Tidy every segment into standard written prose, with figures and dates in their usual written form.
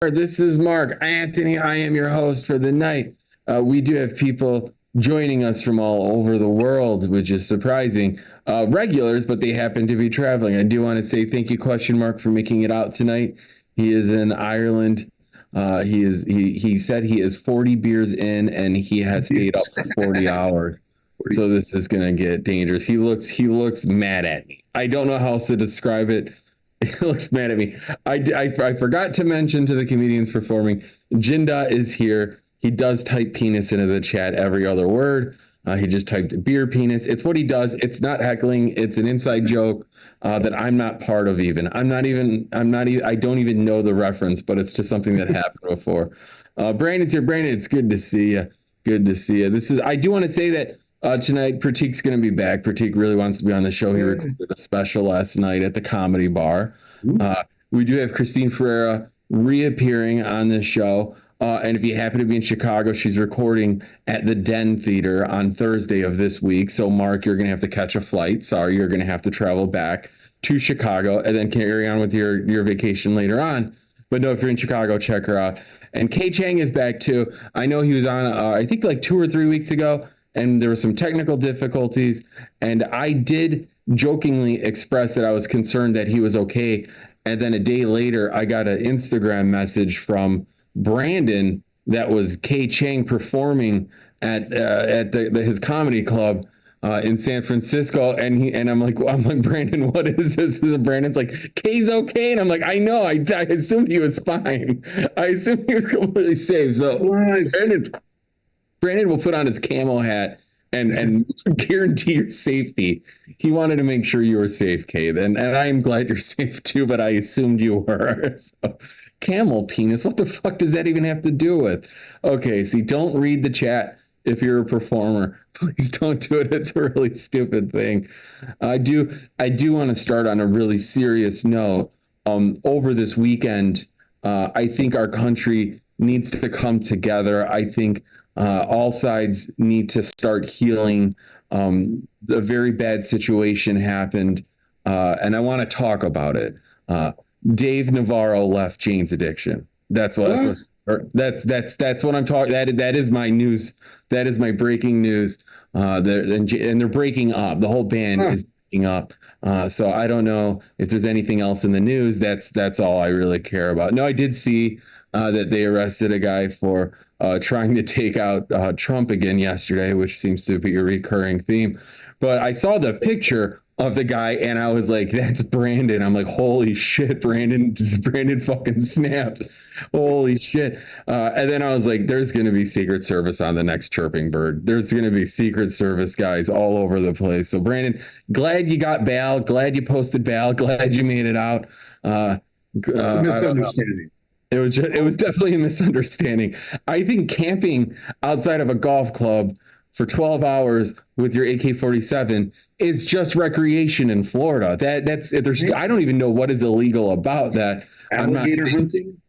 This is Mark Anthony. I am your host for the night. We do have people joining us from all over the world, which is surprising. Regulars, but they happen to be traveling. I do want to say thank you, question mark, for making it out tonight. He is in Ireland. He said he is 40 beers in and he has stayed up for 40 hours. So this is gonna get dangerous. He looks mad at me. I don't know how else to describe it. He looks mad at me. I forgot to mention to the comedians performing, Jinda is here. He does type penis into the chat every other word. He just typed beer penis. It's what he does. It's not heckling. It's an inside joke that I'm not part of even. I don't even know the reference, but it's just something that happened before. Brandon's here. Brandon, it's good to see you. Good to see you. I do want to say that tonight, Pratik's going to be back. Pratik really wants to be on the show. He recorded a special last night at the Comedy Bar. We do have Christine Ferreira reappearing on this show. And if you happen to be in Chicago, she's recording at the Den Theater on Thursday of this week. So, Mark, you're going to have to catch a flight. Sorry, you're going to have to travel back to Chicago and then carry on with your vacation later on. But no, if you're in Chicago, check her out. And Kay Chang is back, too. I know he was on, I think, like 2 or 3 weeks ago, and there were some technical difficulties. And I did jokingly express that I was concerned that he was okay. And then a day later, I got an Instagram message from Brandon that was Kay Chang performing at his comedy club in San Francisco, and I'm like Brandon, what is this? And Brandon's like, Kay's okay, and I'm like, I know, I assumed he was fine. I assumed he was completely safe. So Brandon will put on his camel hat and guarantee your safety. He wanted to make sure you were safe, Kay, and I am glad you're safe too, but I assumed you were. So, camel penis, what the fuck does that even have to do with? Okay, see, don't read the chat if you're a performer. Please don't do it. It's a really stupid thing. I do want to start on a really serious note. Over this weekend, I think our country needs to come together. I think all sides need to start healing. A very bad situation happened, and I want to talk about it. Dave Navarro left Jane's Addiction. That's what I'm talking. That is my news. That is my breaking news. And they're breaking up. The whole band is breaking up. So I don't know if there's anything else in the news. That's all I really care about. No, I did see that they arrested a guy for trying to take out Trump again yesterday, which seems to be a recurring theme. But I saw the picture of the guy, and I was like, that's Brandon. I'm like, holy shit, Brandon fucking snapped. Holy shit. And then I was like, there's going to be Secret Service on the next Chirping Bird. There's going to be Secret Service guys all over the place. So, Brandon, glad you got bail. Glad you posted bail. Glad you made it out. It's a misunderstanding. It was definitely a misunderstanding. I think camping outside of a golf club for 12 hours with your AK-47 is just recreation in Florida. I don't even know what is illegal about that. Alligator hunting,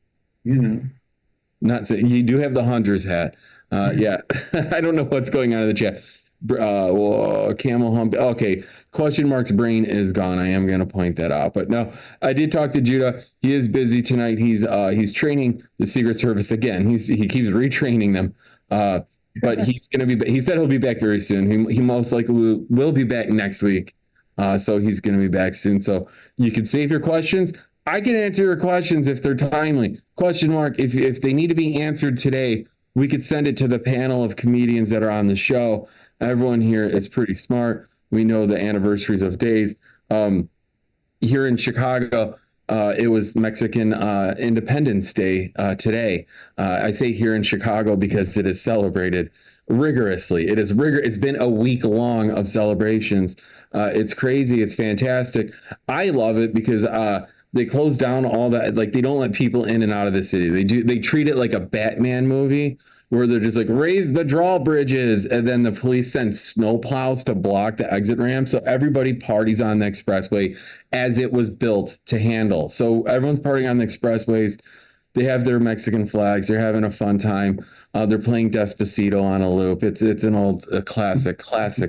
Not saying you do have the hunter's hat. Yeah, I don't know what's going on in the chat. Camel hump. Okay, question mark's brain is gone. I am going to point that out. But no, I did talk to Judah. He is busy tonight. He's training the Secret Service again. He keeps retraining them. But he's going to be. He said he'll be back very soon. He most likely will be back next week. So he's going to be back soon. So you can save your questions. I can answer your questions if they're timely. Question mark. If they need to be answered today, we could send it to the panel of comedians that are on the show. Everyone here is pretty smart. We know the anniversaries of days. Here in Chicago, it was Mexican Independence Day today. I say here in Chicago because it is celebrated rigorously. It's been a week long of celebrations. It's crazy. It's fantastic. I love it because they close down all that. Like, they don't let people in and out of the city. They treat it like a Batman movie, where they're just like, raise the drawbridges, and then the police send snowplows to block the exit ramp. So everybody parties on the expressway as it was built to handle. So everyone's partying on the expressways. They have their Mexican flags. They're having a fun time. They're playing Despacito on a loop. It's an old classic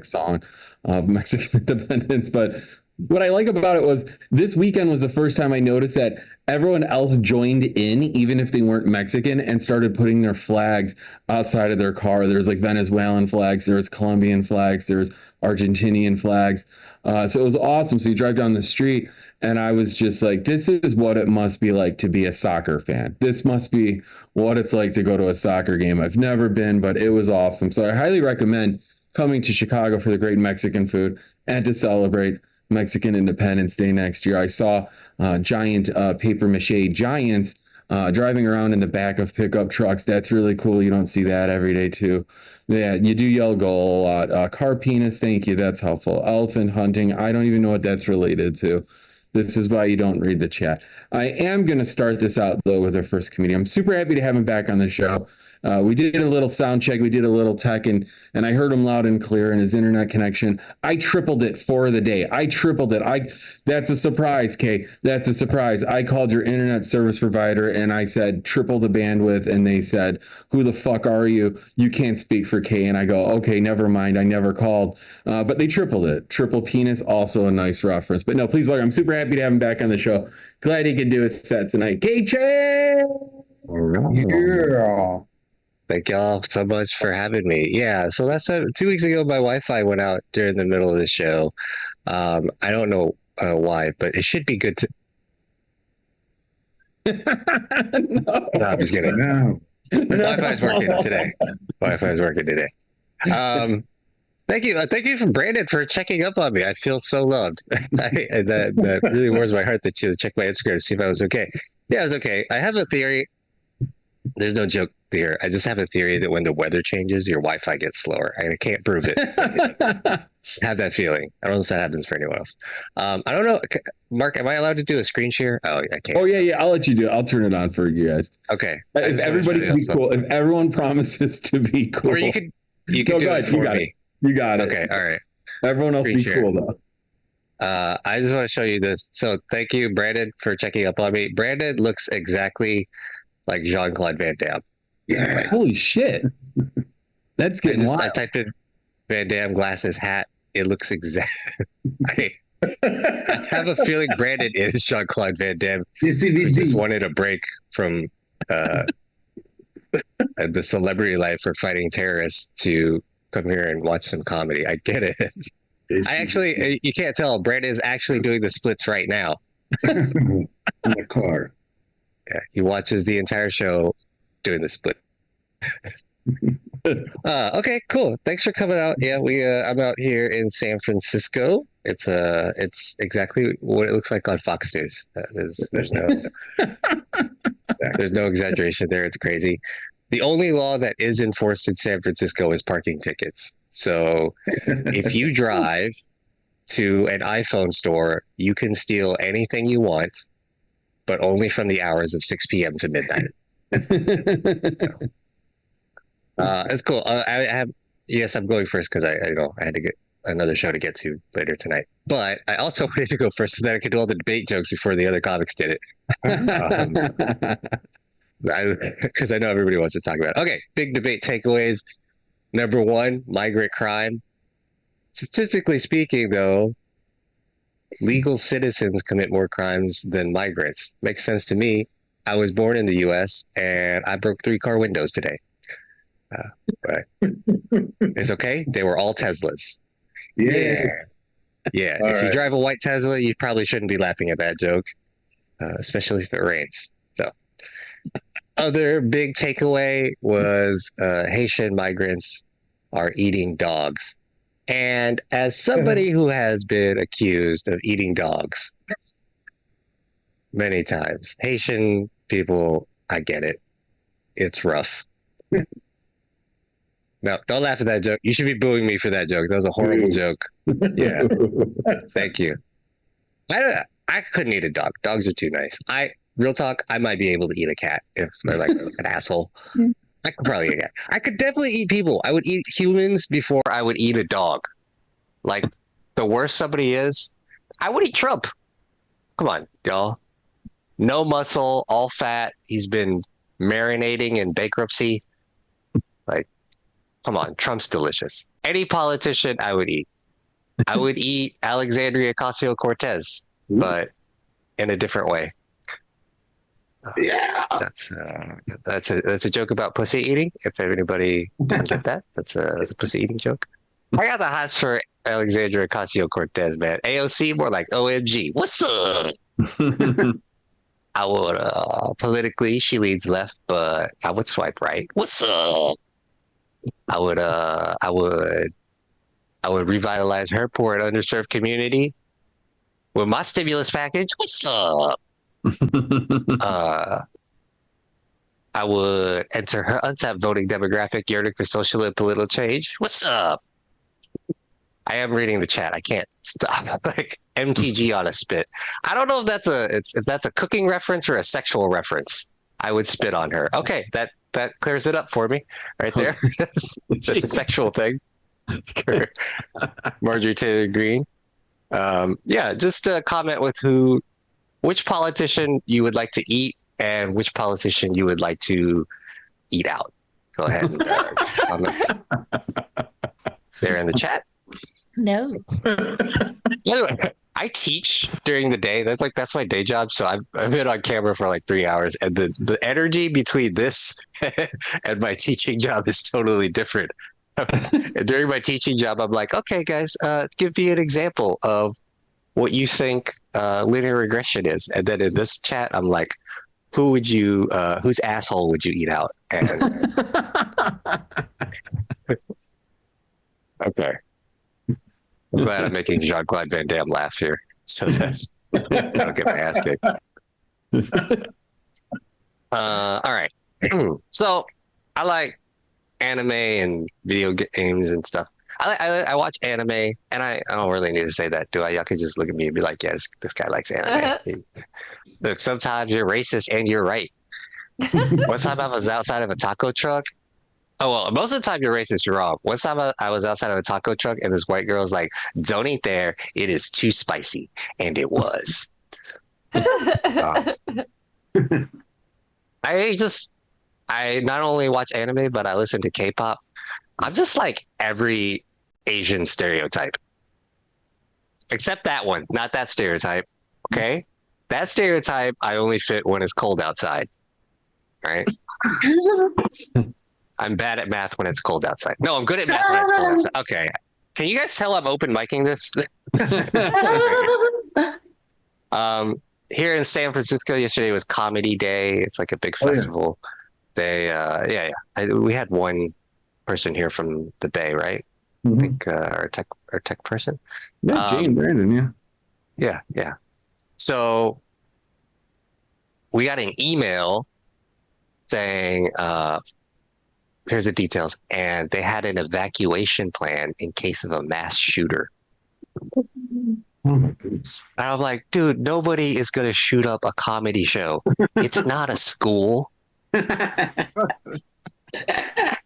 song of Mexican independence. But What I like about it was this weekend was the first time I noticed that everyone else joined in, even if they weren't Mexican, and started putting their flags outside of their car. There's like Venezuelan flags, there's Colombian flags, there's Argentinian flags. So it was awesome. So you drive down the street, and I was just like, this is what it must be like to be a soccer fan. This must be what it's like to go to a soccer game. I've never been, but it was awesome. So I highly recommend coming to Chicago for the great Mexican food and to celebrate Mexican Independence Day next year. I saw giant paper mache giants driving around in the back of pickup trucks. That's really cool. You don't see that every day too. Yeah, you do yell goal a lot. Car penis, thank you. That's helpful. Elephant hunting. I don't even know what that's related to. This is why you don't read the chat. I am going to start this out, though, with our first comedian. I'm super happy to have him back on the show. We did a little sound check. We did a little tech, and I heard him loud and clear in his internet connection. I tripled it for the day. I tripled it. That's a surprise, Kay. That's a surprise. I called your internet service provider, and I said, triple the bandwidth, and they said, who the fuck are you? You can't speak for Kay. And I go, okay, never mind. I never called. But they tripled it. Triple penis, also a nice reference. But no, please welcome. I'm super happy to have him back on the show. Glad he could do his set tonight. Kay-chan! All right. Yeah. Thank y'all so much for having me. Yeah, so that's 2 weeks ago. My Wi-Fi went out during the middle of the show. I don't know why, but it should be good to. No. No, I'm just kidding. No. Wi-Fi is working today. Wi-Fi is working today. Thank you from Brandon for checking up on me. I feel so loved. That really warms my heart that you checked my Instagram to see if I was okay. Yeah, I was okay. I have a theory. There's no joke here. I just have a theory that when the weather changes, your Wi-Fi gets slower. I can't prove it. I have that feeling. I don't know if that happens for anyone else. I don't know. Mark, am I allowed to do a screen share? Oh, I can't. Oh, yeah. I'll let you do it. I'll turn it on for you guys. Okay. If everybody can be cool. If everyone promises to be cool. Or you could do it for me. You got it. Okay. All right. Everyone else Screen be share. cool, though. I just want to show you this. So thank you, Brandon, for checking up on me. Brandon looks exactly like Jean-Claude Van Damme. Yeah. Holy shit. That's getting wild. I typed in Van Damme glasses hat. It looks exact. I have a feeling Brandon is Jean-Claude Van Damme. Yes, Who just wanted a break from the celebrity life for fighting terrorists to come here and watch some comedy. I get it. I actually, you can't tell. Brandon is actually doing the splits right now. In the car. Yeah, he watches the entire show doing the split. Okay, cool. Thanks for coming out. Yeah, I'm out here in San Francisco. It's exactly what it looks like on Fox News. There's no exaggeration there. It's crazy. The only law that is enforced in San Francisco is parking tickets. So if you drive to an iPhone store, you can steal anything you want, but only from the hours of 6 p.m. to midnight. It's cool. Yes, I'm going first because I had to get another show to get to later tonight. But I also wanted to go first so that I could do all the debate jokes before the other comics did it. Because I know everybody wants to talk about it. Okay, big debate takeaways. Number one, migrant crime. Statistically speaking, though, legal citizens commit more crimes than migrants. Makes sense to me. I was born in the U.S. and I broke 3 car windows today. But it's okay. They were all Teslas. Yeah. Yeah. All if you right. drive a white Tesla, you probably shouldn't be laughing at that joke, especially if it rains. So, other big takeaway was Haitian migrants are eating dogs. And as somebody who has been accused of eating dogs many times, Haitian people, I get it. It's rough. No, don't laugh at that joke. You should be booing me for that joke. That was a horrible joke. Yeah. Thank you. I couldn't eat a dog. Dogs are too nice. Real talk, I might be able to eat a cat if they're like an asshole. I could probably eat a cat. I could definitely eat people. I would eat humans before I would eat a dog. Like, the worse somebody is, I would eat Trump. Come on, y'all. No muscle, all fat. He's been marinating in bankruptcy. Like, come on, Trump's delicious. Any politician I would eat. I would eat Alexandria Ocasio-Cortez, but in a different way. Yeah. That's a joke about pussy eating. If anybody didn't get that, that's a pussy eating joke. I got the hots for Alexandria Ocasio-Cortez, man. AOC more like OMG. What's up? I would politically she leads left, but I would swipe right. What's up? I would revitalize her poor and underserved community with my stimulus package. What's up? I would enter her untapped voting demographic yearning for social and political change. What's up? I am reading the chat. I can't stop. Like MTG on a spit. I don't know if that's a cooking reference or a sexual reference. I would spit on her. Okay, that clears it up for me right there. That's a sexual thing. Marjorie Taylor Greene. Yeah, just comment with which politician you would like to eat and which politician you would like to eat out. Go ahead and comment there in the chat. No. Anyway, I teach during the day. That's my day job. So I've been on camera for like 3 hours, and the energy between this and my teaching job is totally different. And during my teaching job, I'm like, okay, guys, give me an example of what you think linear regression is. And then in this chat, I'm like, whose asshole would you eat out? And okay. I'm glad I'm making Jean-Claude Van Damme laugh here so that I don't get my ass kicked. All right. So I like anime and video games and stuff. I watch anime, and I don't really need to say that, do I? Y'all can just look at me and be like, yeah, this guy likes anime. Look, sometimes you're racist and you're right. One time I was outside of a taco truck. Oh, well, most of the time you're racist, you're wrong. One time I was outside of a taco truck, and this white girl was like, don't eat there. It is too spicy. And it was. I not only watch anime, but I listen to K-pop. I'm just like every Asian stereotype. Except that one, not that stereotype. Okay? That stereotype, I only fit when it's cold outside. Right? I'm bad at math when it's cold outside. No, I'm good at math when it's cold outside. Okay. Can you guys tell I'm open micing this? Here in San Francisco yesterday was Comedy Day. It's like a big festival. They we had one person here from the Bay, right? I think our tech person. Yeah, Jane Brandon, yeah. Yeah. So we got an email saying here's the details, and they had an evacuation plan in case of a mass shooter. Oh my goodness. And I'm like, dude, nobody is going to shoot up a comedy show. It's not a school.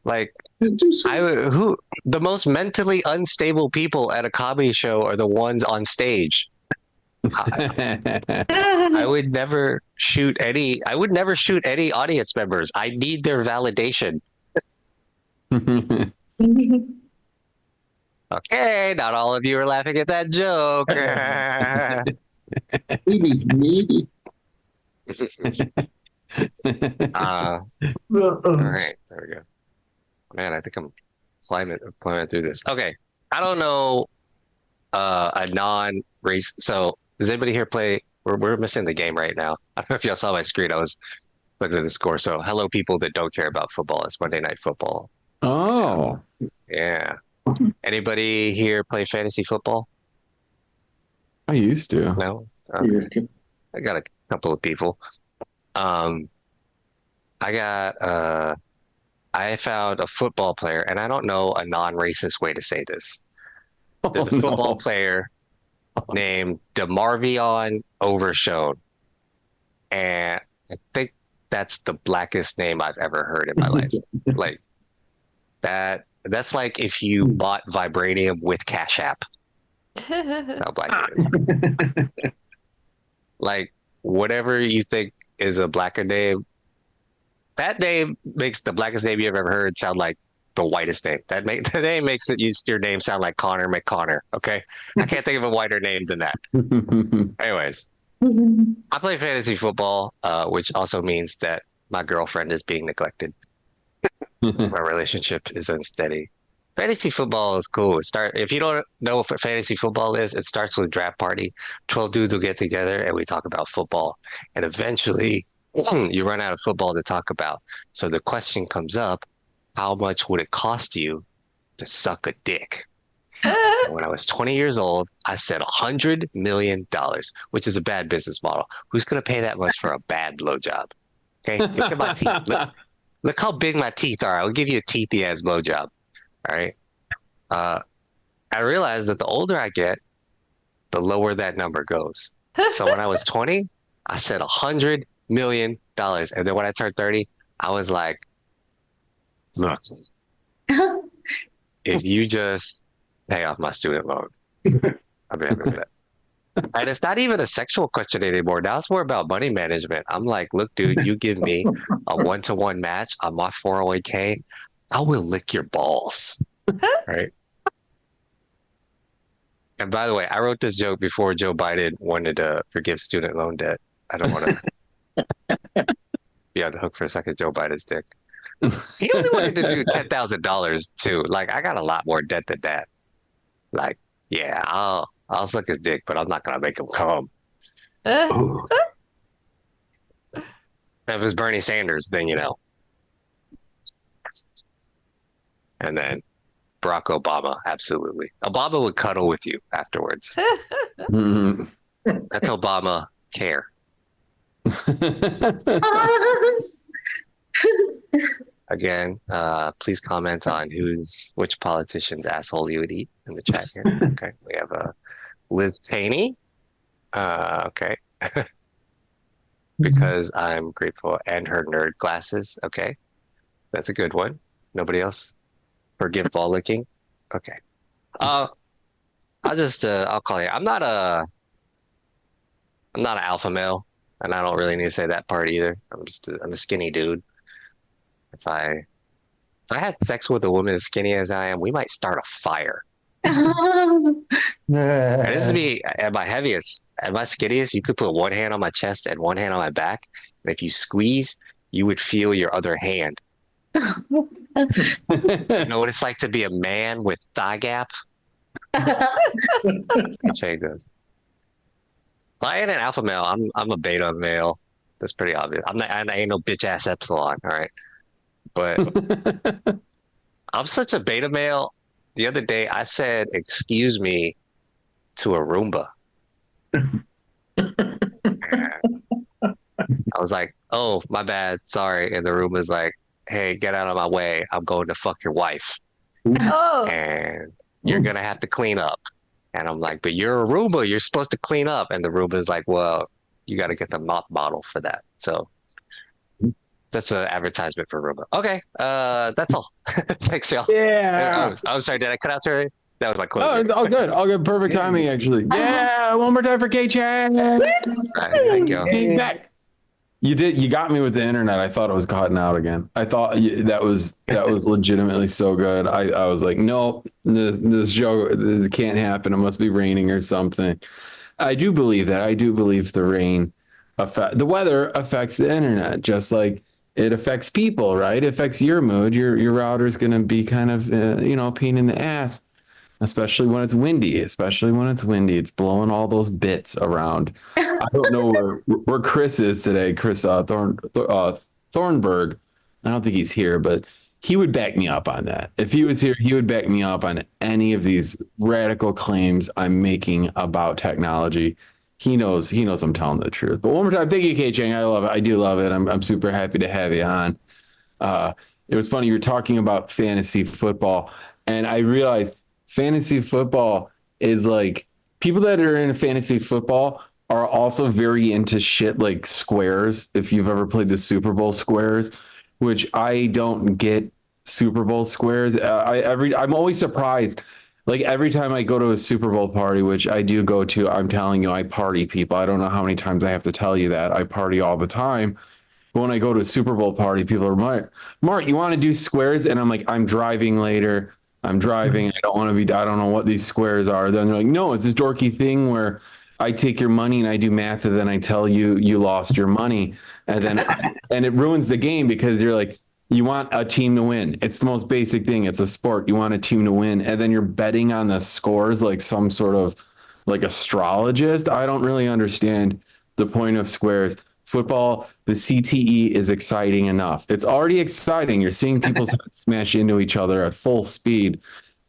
Like, the most mentally unstable people at a comedy show are the ones on stage. I would never shoot any audience members. I need their validation. Okay, not all of you are laughing at that joke. All right, there we go. Man, I think I'm climbing through this. Okay, I don't know a non-race. So does anybody here play? We're missing the game right now. I don't know if y'all saw my screen. I was looking at the score. So hello, people that don't care about football. It's Monday Night Football. Oh, yeah. Anybody here play fantasy football? I used to. No. Okay. I got a couple of people. I found a football player, and I don't know a non-racist way to say this. There's a football player named DeMarvion Overshone, and I think that's the blackest name I've ever heard in my life. Like that's like if you bought vibranium with Cash App. That's how black it is. Like whatever you think is a blacker name, that name makes the blackest name you've ever heard sound like the whitest name. That name makes your name sound like Connor McConnor. Okay, I can't think of a whiter name than that. Anyways, I play fantasy football, which also means that my girlfriend is being neglected. My relationship is unsteady. Fantasy football is cool. If you don't know what fantasy football is, it starts with draft party. 12 dudes will get together and we talk about football. And eventually you run out of football to talk about. So the question comes up, how much would it cost you to suck a dick? When I was 20 years old, I said $100 million, which is a bad business model. Who's going to pay that much for a bad blowjob? Okay, look at my teeth. Look how big my teeth are. I'll give you a teethy ass blowjob. All right. I realized that the older I get, the lower that number goes. So when I was 20, I said $100 million. And then when I turned 30, I was like, look, if you just pay off my student loan, I'll be happy with that. And it's not even a sexual question anymore. Now it's more about money management. I'm like, look, dude, you give me a 1-to-1 match on my 401k, I will lick your balls. Right? And by the way, I wrote this joke before Joe Biden wanted to forgive student loan debt. I don't want to be on the hook for a second, Joe Biden's dick. He only wanted to do $10,000 too. Like, I got a lot more debt than that. Like, yeah, I'll suck his dick, but I'm not gonna make him come. If it was Bernie Sanders, then And then Barack Obama, absolutely. Obama would cuddle with you afterwards. That's Obama care. Again, please comment on which politician's asshole you would eat in the chat here. Okay, we have Liz Cheney. Okay. Because I'm grateful, and her nerd glasses. Okay, that's a good one. Nobody else? Forgive ball licking. Okay. I'll call you. I'm not an alpha male, and I don't really need to say that part either. I'm a skinny dude. If I had sex with a woman as skinny as I am, we might start a fire. And this is me at my heaviest, at my skinniest. You could put one hand on my chest and one hand on my back, and if you squeeze, you would feel your other hand. You know what it's like to be a man with thigh gap? Check this. I ain't an alpha male. I'm a beta male. That's pretty obvious. I ain't no bitch ass epsilon. All right, but I'm such a beta male. The other day, I said, "Excuse me," to a Roomba. I was like, "Oh, my bad, sorry," and the Roomba's like, "Hey, get out of my way. I'm going to fuck your wife. And you're going to have to clean up." And I'm like, "But you're a Roomba. You're supposed to clean up." And the Roomba's like, "Well, you got to get the mop bottle for that." So that's an advertisement for Roomba. Okay, that's all. Thanks, y'all. Yeah. I'm sorry, did I cut out too early? That was my closing. Oh, all good. All good. Perfect timing, actually. Yeah. One more time for K-Chan. Thank you. He's back. You got me with the internet. I thought it was cutting out again. I thought that was legitimately so good. I was like, no, this show it can't happen. It must be raining or something. I do believe that. I do believe the weather affects the internet, just like it affects people, right? It affects your mood. Your router's going to be kind of a pain in the ass, especially when it's windy. It's blowing all those bits around. I don't know where Chris is today. Chris Thornburg. I don't think he's here, but he would back me up on that. If he was here, he would back me up on any of these radical claims I'm making about technology. He knows I'm telling the truth. But one more time, thank you, K Chang. I love it. I do love it. I'm super happy to have you on. It was funny, you were talking about fantasy football, and I realized fantasy football is like, people that are in fantasy football are also very into shit like squares. If you've ever played the Super Bowl squares, which I don't get Super Bowl squares. I'm always surprised. Like every time I go to a Super Bowl party, which I do go to, I'm telling you, I party, people. I don't know how many times I have to tell you that. I party all the time. But when I go to a Super Bowl party, people are, Mark, you want to do squares? And I'm like, I'm driving later. I'm driving. I don't know what these squares are. Then they're like, no, it's this dorky thing where I take your money and I do math, and then I tell you lost your money. And then, and it ruins the game because you're like, you want a team to win. It's the most basic thing. It's a sport. You want a team to win. And then you're betting on the scores like some sort of like astrologist. I don't really understand the point of squares. Football, the CTE is exciting enough. It's already exciting. You're seeing people's heads smash into each other at full speed.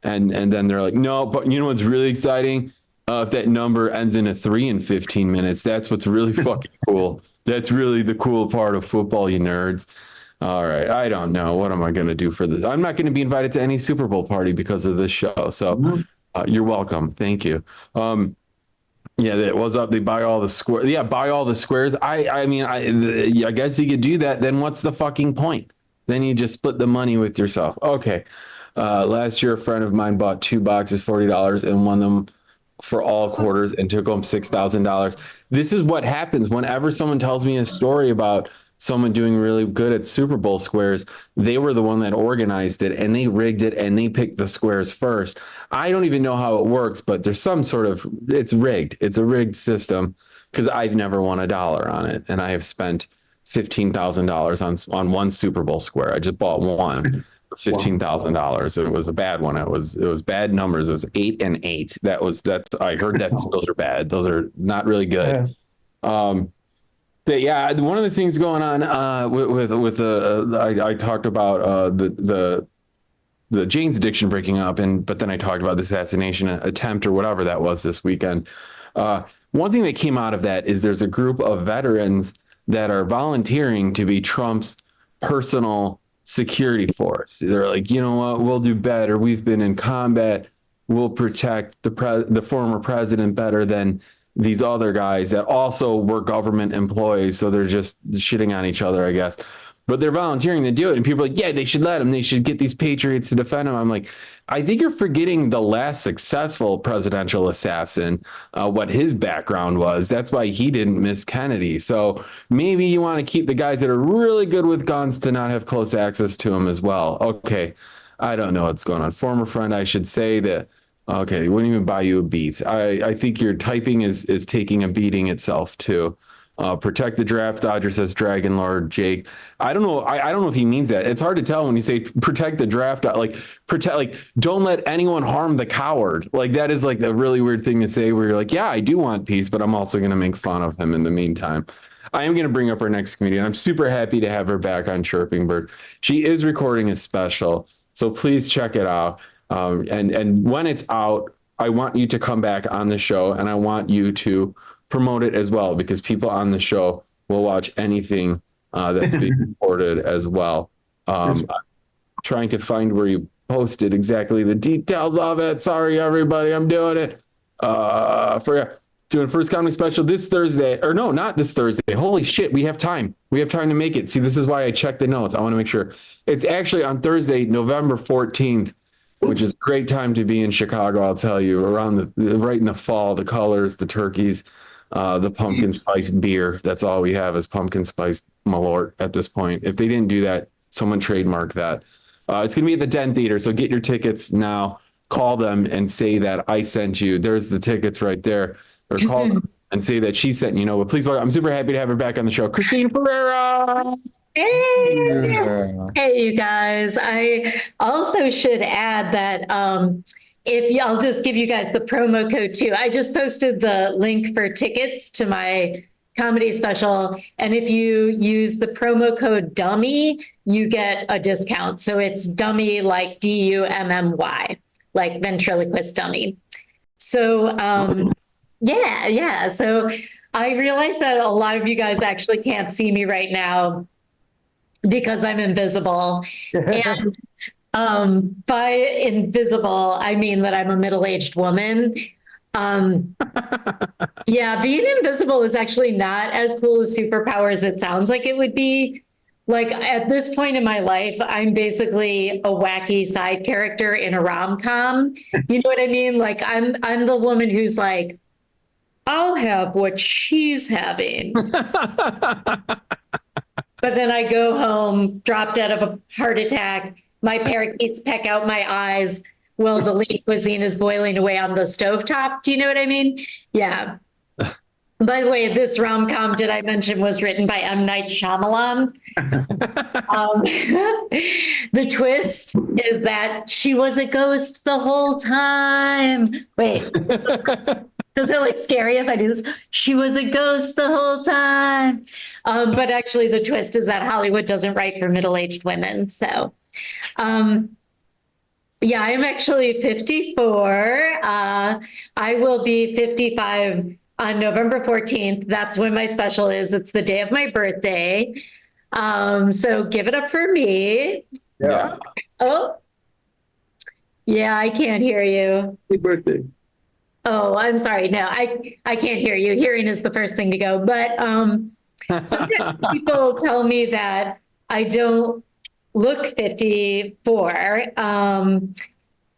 And then they're like, no, but you know what's really exciting? If that number ends in a 3 in 15 minutes, that's what's really fucking cool. That's really the cool part of football, you nerds. All right. I don't know. What am I going to do for this? I'm not going to be invited to any Super Bowl party because of this show. So you're welcome. Thank you. Yeah, it was up. They buy all the squares. Yeah, buy all the squares. I mean, I guess you could do that. Then what's the fucking point? Then you just split the money with yourself. Okay. Last year, a friend of mine bought 2 boxes, $40, and won them for all quarters and took home $6,000. This is what happens whenever someone tells me a story about someone doing really good at Super Bowl squares. They were the one that organized it, and they rigged it, and they picked the squares first. I don't even know how it works, but there's some sort of, it's rigged. It's a rigged system because I've never won $1 on it, and I have spent $15,000 on one Super Bowl square. I just bought one. $15,000. It was a bad one. It was bad numbers. It was 8 and 8. I heard that those are bad. Those are not really good. Yeah. But yeah, one of the things going on I talked about the Jane's Addiction breaking up, but then I talked about the assassination attempt or whatever that was this weekend. One thing that came out of that is there's a group of veterans that are volunteering to be Trump's personal security force. They're like, you know what, we'll do better. We've been in combat. We'll protect the former president better than these other guys that also were government employees. So they're just shitting on each other, I guess. But they're volunteering to do it. And people are like, yeah, they should let them. They should get these patriots to defend them. I'm like, I think you're forgetting the last successful presidential assassin, what his background was. That's why he didn't miss Kennedy. So maybe you want to keep the guys that are really good with guns to not have close access to them as well. Okay, I don't know what's going on. Former friend, I should say that, okay, wouldn't even buy you a beat. I think your typing is taking a beating itself too. Protect the draft, Dodger says Dragon Lord Jake. I don't know. I don't know if he means that. It's hard to tell when you say protect the draft. Don't let anyone harm the coward. Like that is like a really weird thing to say where you're like, yeah, I do want peace, but I'm also going to make fun of him in the meantime. I am going to bring up our next comedian. I'm super happy to have her back on Chirping Bird. She is recording a special, so please check it out. And when it's out, I want you to come back on the show, and I want you to promote it as well, because people on the show will watch anything that's being recorded as well. I'm trying to find where you posted exactly the details of it. Sorry, everybody, I'm doing it. Doing first comedy special this Thursday, or no, not this Thursday. Holy shit, we have time. We have time to make it. See, this is why I checked the notes. I want to make sure. It's actually on Thursday, November 14th, which is a great time to be in Chicago, I'll tell you, around right in the fall, the colors, the turkeys, the pumpkin spiced beer. That's all we have is pumpkin spiced Malort at this point. If they didn't do that, someone trademark that. It's going to be at the Den Theater, so get your tickets now. Call them and say that I sent you. There's the tickets right there. Or call them and say that she sent you. But please welcome. I'm super happy to have her back on the show, Christine Ferreira. Hey, you guys. I also should add that I'll just give you guys the promo code too. I just posted the link for tickets to my comedy special. And if you use the promo code dummy, you get a discount. So it's dummy, like DUMMY, like ventriloquist dummy. So, yeah. So I realize that a lot of you guys actually can't see me right now because I'm invisible. And by invisible, I mean that I'm a middle-aged woman. Yeah, being invisible is actually not as cool a superpower as it sounds like it would be. Like at this point in my life, I'm basically a wacky side character in a rom-com. You know what I mean? Like I'm the woman who's like, I'll have what she's having. But then I go home, drop dead of a heart attack. My parakeets peck out my eyes while the lean cuisine is boiling away on the stovetop. Do you know what I mean? Yeah. By the way, this rom-com, did I mention, was written by M. Night Shyamalan. The twist is that she was a ghost the whole time. Wait, does it look scary if I do this? She was a ghost the whole time. But actually, the twist is that Hollywood doesn't write for middle-aged women. So, yeah, I'm actually 54. I will be 55 on November 14th. That's when my special is. It's the day of my birthday. So give it up for me. Yeah. Oh, yeah, I can't hear you. Happy birthday. Oh, I'm sorry. No, I can't hear you. Hearing is the first thing to go. But sometimes people tell me that I don't look 54.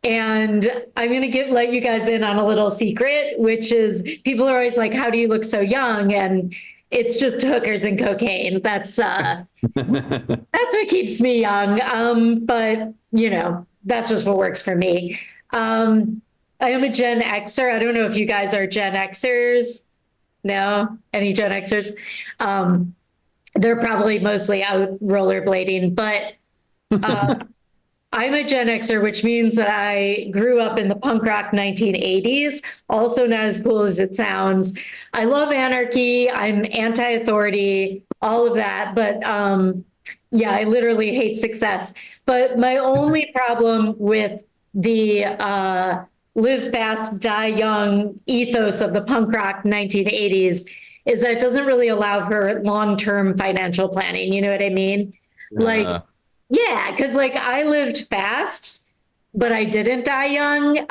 And I'm going to let you guys in on a little secret, which is people are always like, how do you look so young? And it's just hookers and cocaine. That's what keeps me young. But, you know, that's just what works for me. I am a Gen Xer. I don't know if you guys are Gen Xers. No? Any Gen Xers? They're probably mostly out rollerblading, but I'm a Gen Xer, which means that I grew up in the punk rock 1980s, also not as cool as it sounds. I love anarchy. I'm anti-authority, all of that. But yeah, I literally hate success. But my only problem with the live fast, die young ethos of the punk rock 1980s is that it doesn't really allow for long-term financial planning. You know what I mean? Like, yeah, because like I lived fast, but I didn't die young.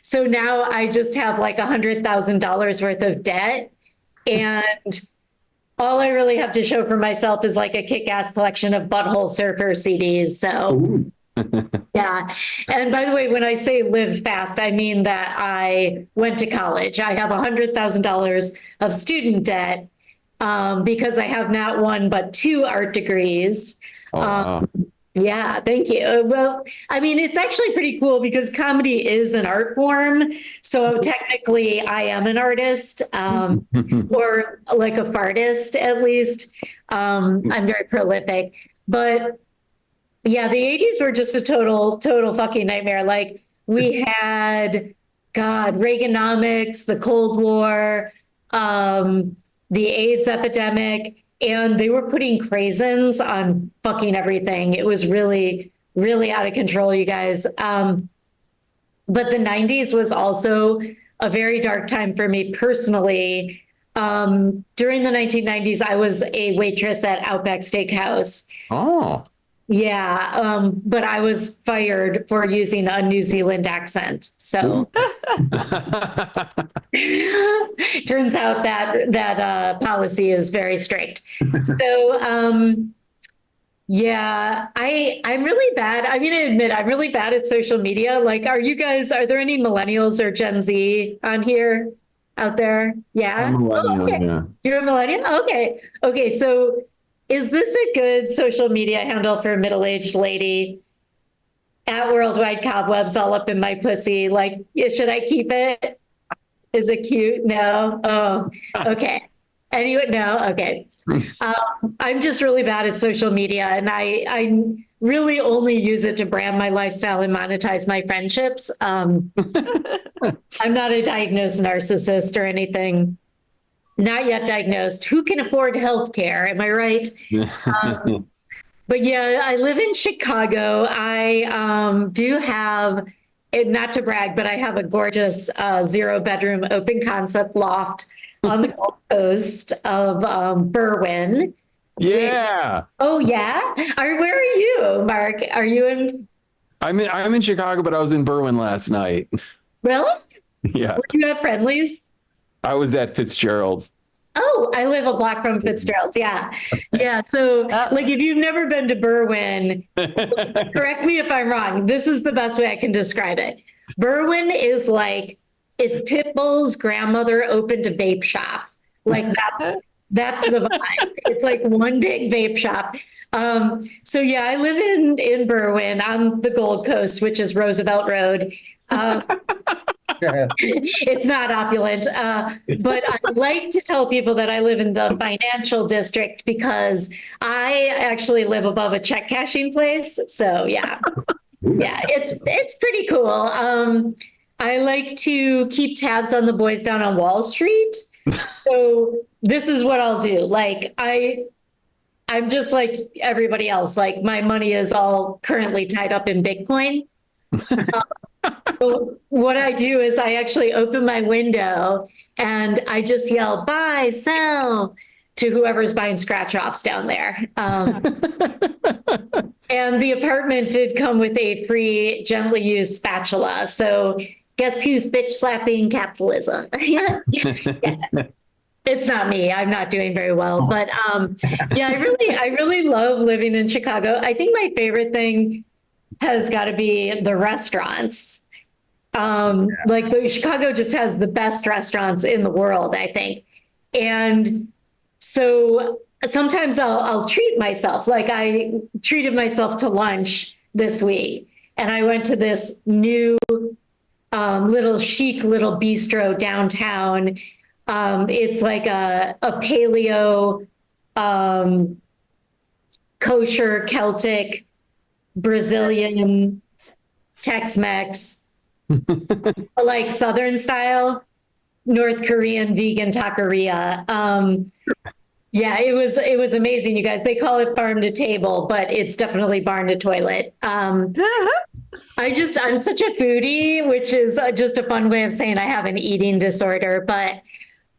So now I just have like $100,000 worth of debt. And all I really have to show for myself is like a kick-ass collection of Butthole Surfer CDs. So yeah. And by the way, when I say live fast, I mean that I went to college. I have $100,000 of student debt because I have not one, but 2 art degrees. Wow. Yeah, thank you. Well, I mean, it's actually pretty cool because comedy is an art form. So technically I am an artist, or like a fartist at least. I'm very prolific, but yeah, the 80s were just a total fucking nightmare. Like we had, God, Reaganomics, the Cold War, the AIDS epidemic, and they were putting craisins on fucking everything. It was really, really out of control, you guys. But the 90s was also a very dark time for me personally. During the 1990s, I was a waitress at Outback Steakhouse. Oh. Yeah, but I was fired for using a New Zealand accent. So turns out that policy is very strict. So yeah, I'm really bad. I'm going to admit I'm really bad at social media. Like, are there any millennials or Gen Z on here out there? Yeah. I'm a millennial, okay. yeah. You're a millennial? Okay. Okay. So is this a good social media handle for a middle-aged lady? At Worldwide Cobwebs all up in my pussy. Like, should I keep it? Is it cute? No. Oh, okay. Anyway, no. Okay. I'm just really bad at social media, and I really only use it to brand my lifestyle and monetize my friendships. I'm not a diagnosed narcissist or anything. Not yet diagnosed. Who can afford healthcare? Am I right? But yeah, I live in Chicago. I do have, not to brag, but I have a gorgeous 0-bedroom open concept loft on the Gulf Coast of Berwyn. Yeah. Oh yeah. Where are you, Mark? Are you in? I'm in Chicago, but I was in Berwyn last night. Really? Yeah. Were you at Friendly's? I was at Fitzgerald's. Oh, I live a block from Fitzgerald's. Yeah. Yeah. So like if you've never been to Berwyn, correct me if I'm wrong. This is the best way I can describe it. Berwyn is like if Pitbull's grandmother opened a vape shop. Like That's the vibe. It's like one big vape shop. So yeah, I live in Berwyn on the Gold Coast, which is Roosevelt Road. It's not opulent, but I like to tell people that I live in the financial district because I actually live above a check cashing place. So yeah, yeah, it's pretty cool. I like to keep tabs on the boys down on Wall Street. So this is what I'll do. Like I'm just like everybody else. Like my money is all currently tied up in Bitcoin. So what I do is I actually open my window and I just yell, buy, sell to whoever's buying scratch offs down there. And the apartment did come with a free, gently used spatula. So guess who's bitch slapping capitalism? Yeah. It's not me. I'm not doing very well, but yeah, I really love living in Chicago. I think my favorite thing has got to be the restaurants. Like Chicago just has the best restaurants in the world, I think. And so sometimes I'll treat myself. Like I treated myself to lunch this week, and I went to this new little chic little bistro downtown. It's like a paleo, kosher, Celtic, Brazilian, Tex-Mex, like Southern style, North Korean vegan taqueria. Yeah, it was amazing, you guys. They call it farm to table, but it's definitely barn to toilet. I'm such a foodie, which is just a fun way of saying I have an eating disorder. But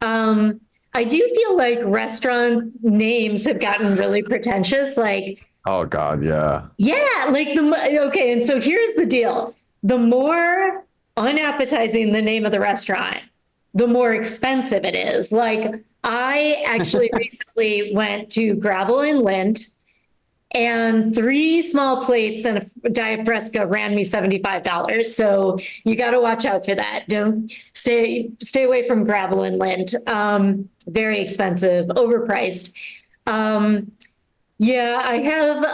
I do feel like restaurant names have gotten really pretentious. Like, oh God, yeah. Yeah, like okay, and so here's the deal. The more unappetizing the name of the restaurant, the more expensive it is. Like I actually recently went to Gravel and Lint, and 3 small plates and a diet fresca ran me $75. So you got to watch out for that. Don't stay away from Gravel and Lint. Very expensive, overpriced. Yeah, I have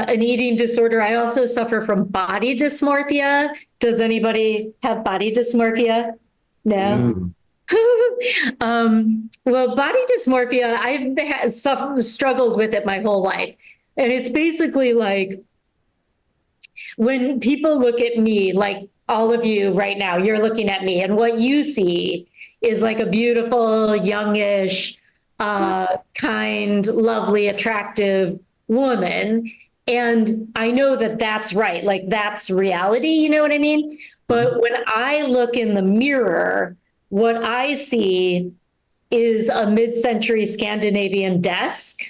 an eating disorder. I also suffer from body dysmorphia. Does anybody have body dysmorphia? No. Well, body dysmorphia, I've struggled with it my whole life. And it's basically like when people look at me, like all of you right now, you're looking at me, and what you see is like a beautiful, youngish, kind, lovely, attractive woman. And I know that that's right. Like that's reality. You know what I mean? But when I look in the mirror, what I see is a mid-century Scandinavian desk.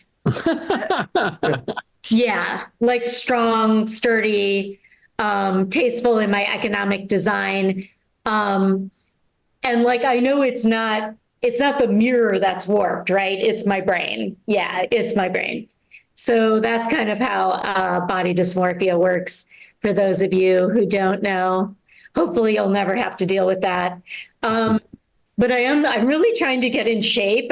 Yeah, like strong, sturdy, tasteful in my economic design. And like, I know it's not the mirror that's warped, right? It's my brain. Yeah, it's my brain. So that's kind of how body dysmorphia works for those of you who don't know. Hopefully you'll never have to deal with that. But I'm really trying to get in shape,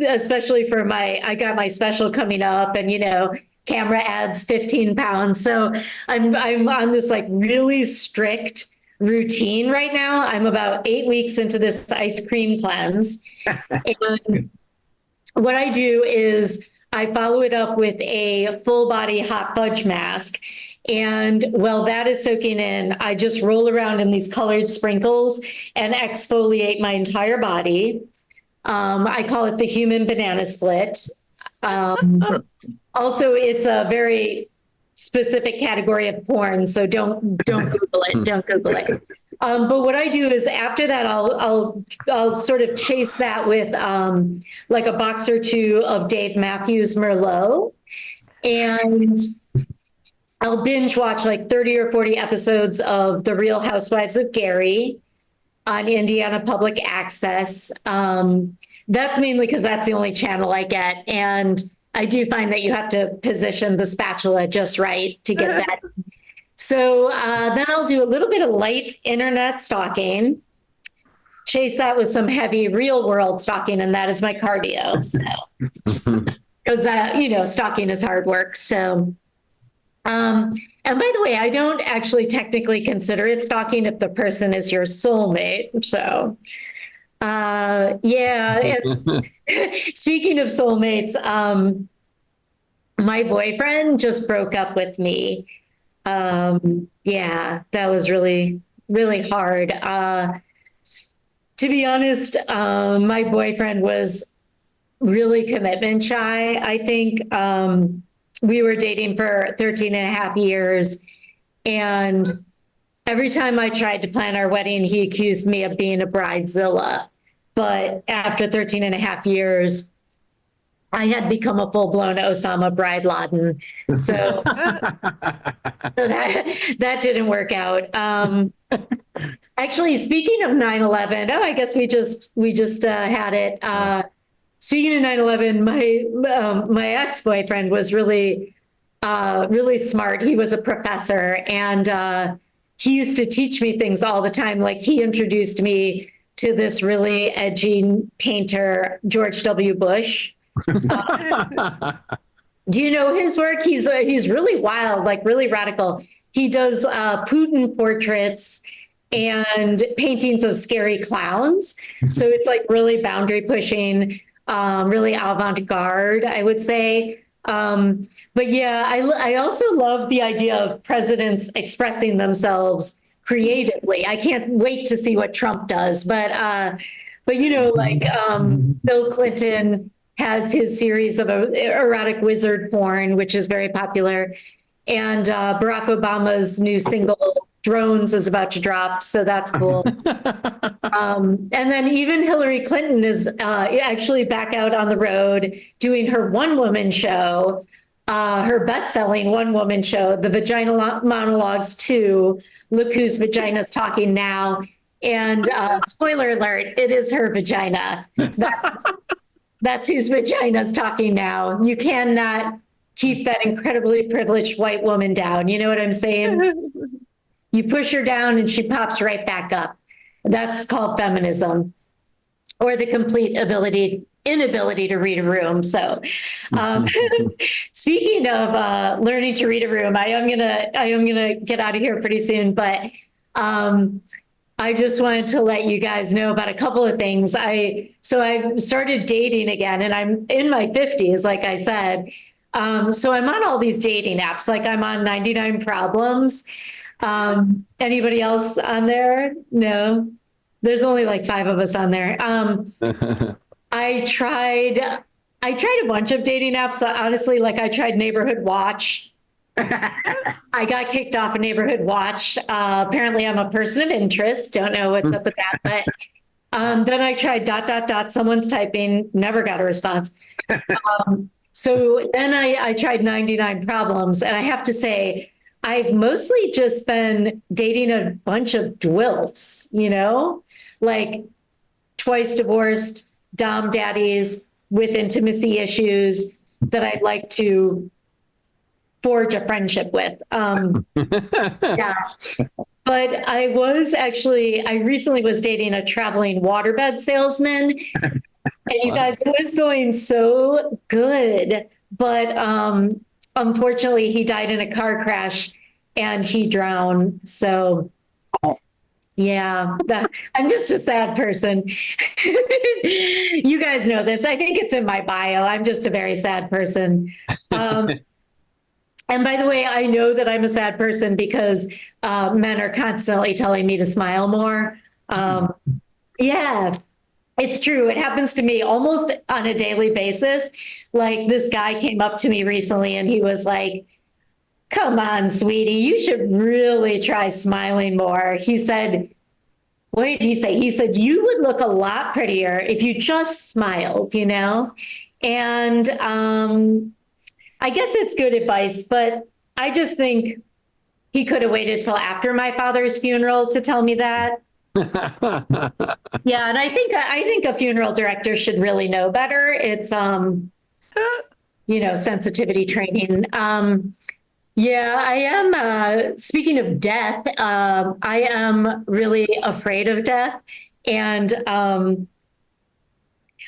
especially for I got my special coming up, and, you know, camera adds 15 pounds. So I'm on this like really strict routine right now. I'm about 8 weeks into this ice cream cleanse. And what I do is I follow it up with a full body hot fudge mask. And while that is soaking in, I just roll around in these colored sprinkles and exfoliate my entire body. I call it the human banana split. Also, it's a very specific category of porn, so don't Google it. Don't Google it. But what I do is after that, I'll sort of chase that with like a box or 2 of Dave Matthews Merlot, and I'll binge watch like 30 or 40 episodes of The Real Housewives of Gary on Indiana Public Access. That's mainly because that's the only channel I get. And I do find that you have to position the spatula just right to get that. So then I'll do a little bit of light internet stalking. chase that with some heavy real world stalking, and that is my cardio. So, because stalking is hard work. So, and by the way, I don't actually technically consider it stalking if the person is your soulmate. So, it's speaking of soulmates, my boyfriend just broke up with me. That was really, really hard. To be honest, my boyfriend was really commitment shy. I think we were dating for 13 and a half years. And every time I tried to plan our wedding, he accused me of being a bridezilla. But after 13 and a half years, I had become a full-blown Osama Bride Laden. So, that didn't work out. Actually, speaking of 9/11, I guess we just had it. Speaking of 9/11, my ex-boyfriend was really smart. He was a professor, and he used to teach me things all the time. Like, he introduced me to this really edgy painter, George W. Bush. Do you know his work? He's really wild, like really radical. He does Putin portraits and paintings of scary clowns. So it's like really boundary pushing, really avant-garde, I would say. But yeah, I also love the idea of presidents expressing themselves creatively. I can't wait to see what Trump does. But Bill Clinton has his series of erotic wizard porn, which is very popular. And Barack Obama's new single, Drones, is about to drop. So that's cool. And then even Hillary Clinton is actually back out on the road doing her one-woman show, her best-selling one-woman show, The Vagina Monologues 2, Look Whose Vagina's Talking Now. And spoiler alert, it is her vagina. That's whose vagina's talking now. You cannot keep that incredibly privileged white woman down. You know what I'm saying? You push her down and she pops right back up. That's called feminism, or the complete inability to read a room. So speaking of learning to read a room, I am gonna get out of here pretty soon, but I just wanted to let you guys know about a couple of things. I started dating again, and I'm in my 50s, like I said. So I'm on all these dating apps, like I'm on 99 Problems. Anybody else on there? No, there's only like 5 of us on there. I tried a bunch of dating apps. Honestly, like I tried Neighborhood Watch. I got kicked off of Neighborhood Watch. Apparently I'm a person of interest. Don't know what's up with that. But then I tried ... Someone's typing, never got a response. So then I tried 99 Problems. And I have to say, I've mostly just been dating a bunch of dwilfs, like twice divorced, dom daddies with intimacy issues that I'd like to forge a friendship with. Yeah. But I recently was dating a traveling waterbed salesman, and you guys, it was going so good. But unfortunately, he died in a car crash and he drowned. So yeah, I'm just a sad person. You guys know this. I think it's in my bio. I'm just a very sad person. And by the way, I know that I'm a sad person because men are constantly telling me to smile more. Yeah, it's true. It happens to me almost on a daily basis. Like, this guy came up to me recently and he was like, "Come on, sweetie, you should really try smiling more." He said, what did he say? He said, "You would look a lot prettier if you just smiled, And I guess it's good advice, but I just think he could have waited till after my father's funeral to tell me that. Yeah, and I think a funeral director should really know better. It's sensitivity training. Yeah, I am. Speaking of death, I am really afraid of death. And I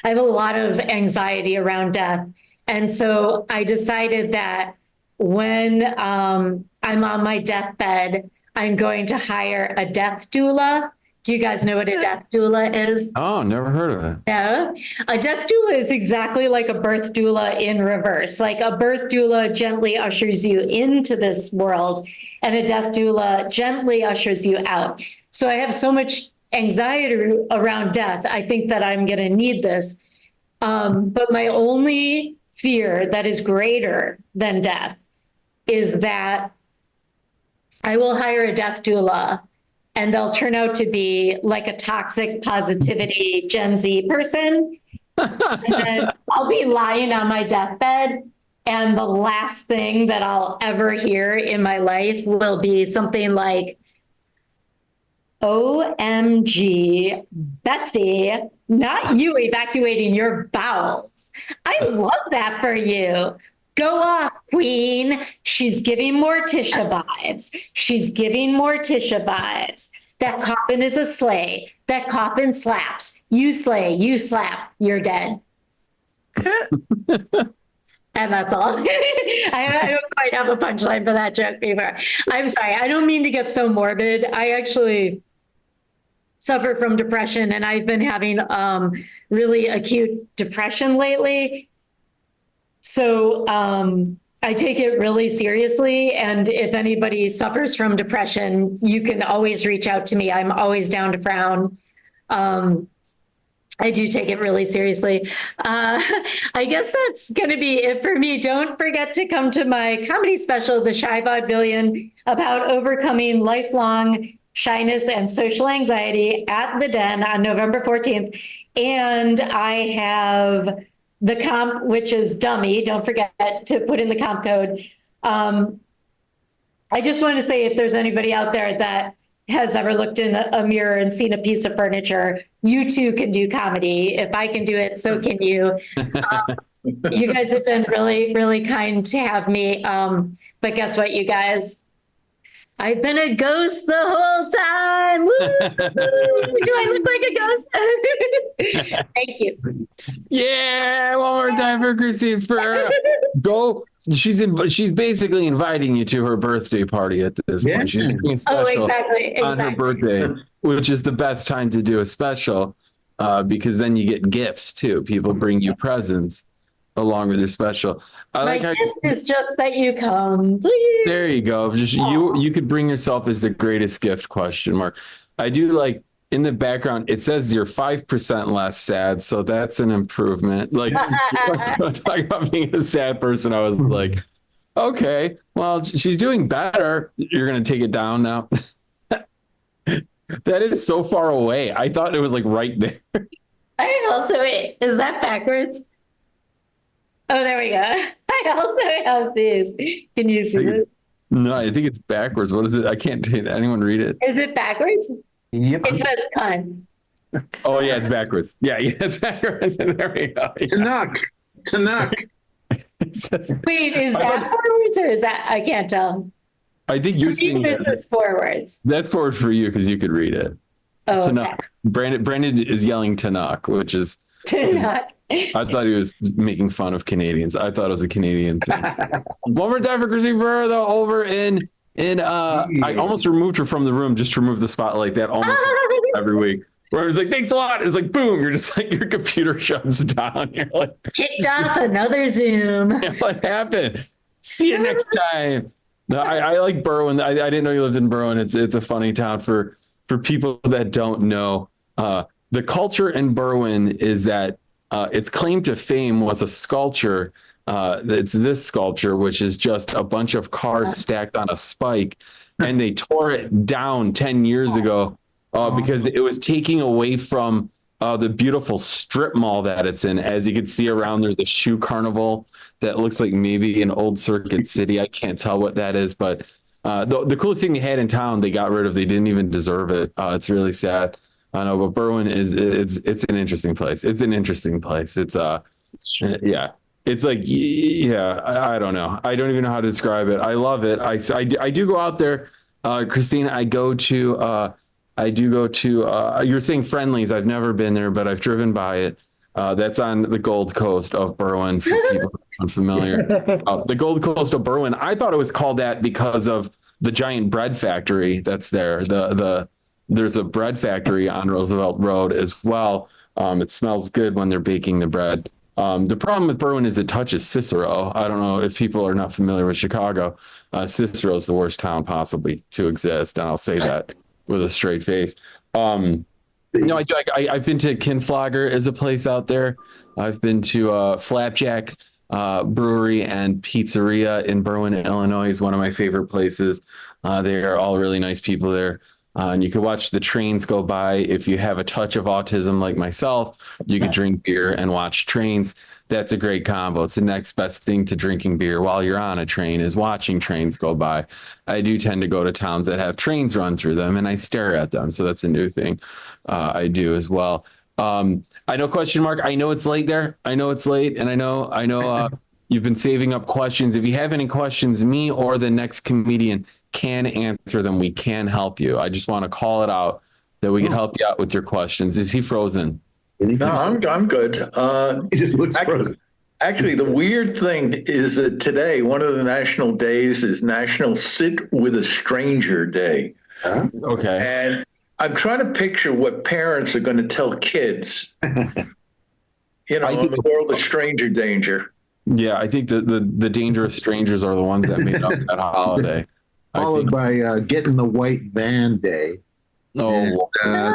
have a lot of anxiety around death. And so I decided that when I'm on my deathbed, I'm going to hire a death doula. Do you guys know what a death doula is? Oh, never heard of it. Yeah. A death doula is exactly like a birth doula in reverse. Like a birth doula gently ushers you into this world, and a death doula gently ushers you out. So I have so much anxiety around death. I think that I'm going to need this. But my only fear that is greater than death is that I will hire a death doula and they'll turn out to be like a toxic positivity Gen Z person. And then I'll be lying on my deathbed, and the last thing that I'll ever hear in my life will be something like, OMG, bestie, not you evacuating your bowels. I love that for you. Go off, queen. She's giving Morticia vibes. She's giving Morticia vibes. That coffin is a sleigh. That coffin slaps. You slay, you slap, you're dead. And that's all. I don't quite have a punchline for that joke before. I'm sorry. I don't mean to get so morbid. I actually suffer from depression, and I've been having really acute depression lately. So I take it really seriously. And if anybody suffers from depression, you can always reach out to me. I'm always down to frown. I do take it really seriously. I guess that's going to be it for me. Don't forget to come to my comedy special, The Shy Vaudevillian, about overcoming lifelong shyness and social anxiety at the Den on November 14th. And I have the comp, which is dummy. Don't forget to put in the comp code. I just want to say, if there's anybody out there that has ever looked in a mirror and seen a piece of furniture, you too can do comedy. If I can do it, so can you. You guys have been really, really kind to have me. But guess what, you guys? I've been a ghost the whole time. Woo! Do I look like a ghost? Thank you. Yeah, one more time for Christine. Go. She's basically inviting you to her birthday party at this point. She's doing special on her birthday, which is the best time to do a special, because then you get gifts too. People bring you presents along with your special. My gift is just that you come, please. There you go. Just you could bring yourself as the greatest gift, question mark. I do like in the background, it says you're 5% less sad. So that's an improvement. Like talking about being a sad person, I was like, okay, well, she's doing better. You're going to take it down now. That is so far away. I thought it was like right there. I also, wait, is that backwards? Oh, there we go. I also have these. Can you see this? No, I think it's backwards. What is it? I can't. Anyone read it? Is it backwards? Yep. It says "con." Oh yeah, it's backwards. Yeah, it's backwards. There we go. Tanuk. Wait, is that forwards or is that? I can't tell. I think you're seeing this is forwards. That's forward for you because you could read it. Oh, Tanuk. okay. Brandon is yelling Tanuk, which is. Tanuk. I thought he was making fun of Canadians. I thought it was a Canadian thing. One more time for Christine Burr, though, over in I almost removed her from the room, just to remove the spotlight that almost every week. Where I was like, thanks a lot. It's like, boom, you're just like, your computer shuts down. You're like, kicked off another Zoom. What happened? See you next time. No, I like Berwyn. I didn't know you lived in Berwyn. It's a funny town for people that don't know. The culture in Berwyn is that its claim to fame was a sculpture. It's this sculpture, which is just a bunch of cars stacked on a spike, and they tore it down 10 years ago because it was taking away from the beautiful strip mall that it's in. As you can see around, there's a shoe carnival that looks like maybe an old Circuit City. I can't tell what that is, but the coolest thing they had in town, they got rid of. They didn't even deserve it. It's really sad. I know, but Berwyn it's an interesting place. It's an interesting place. It's yeah. It's like, yeah, I don't know. I don't even know how to describe it. I love it. I do go out there, Christine. I go to I do go to, you're saying Friendly's. I've never been there, but I've driven by it. That's on the Gold Coast of Berwyn for people who are unfamiliar. The Gold Coast of Berwyn. I thought it was called that because of the giant bread factory that's there. There's a bread factory on Roosevelt Road as well. It smells good when they're baking the bread. The problem with Berwyn is it touches Cicero. I don't know if people are not familiar with Chicago. Cicero is the worst town possibly to exist, and I'll say that with a straight face. No, I've been to Kinslager as a place out there. I've been to Flapjack Brewery and Pizzeria in Berwyn, Illinois is one of my favorite places. They are all really nice people there. And you can watch the trains go by. If you have a touch of autism like myself, you could drink beer and watch trains. That's a great combo. It's the next best thing to drinking beer while you're on a train is watching trains go by. I do tend to go to towns that have trains run through them and I stare at them. So that's a new thing I do as well. I know question mark. I know it's late there. I know it's late. And I know you've been saving up questions. If you have any questions, me or the next comedian can answer them. We can help you. I just want to call it out that we can help you out with your questions. Is he frozen? No, I'm good. He just looks frozen. Actually, the weird thing is that today, one of the national days is National Sit with a Stranger Day. Huh? Okay. And I'm trying to picture what parents are going to tell kids, in the world of stranger danger. Yeah, I think the dangerous strangers are the ones that made up that holiday. Followed by Getting the White Van Day. Oh,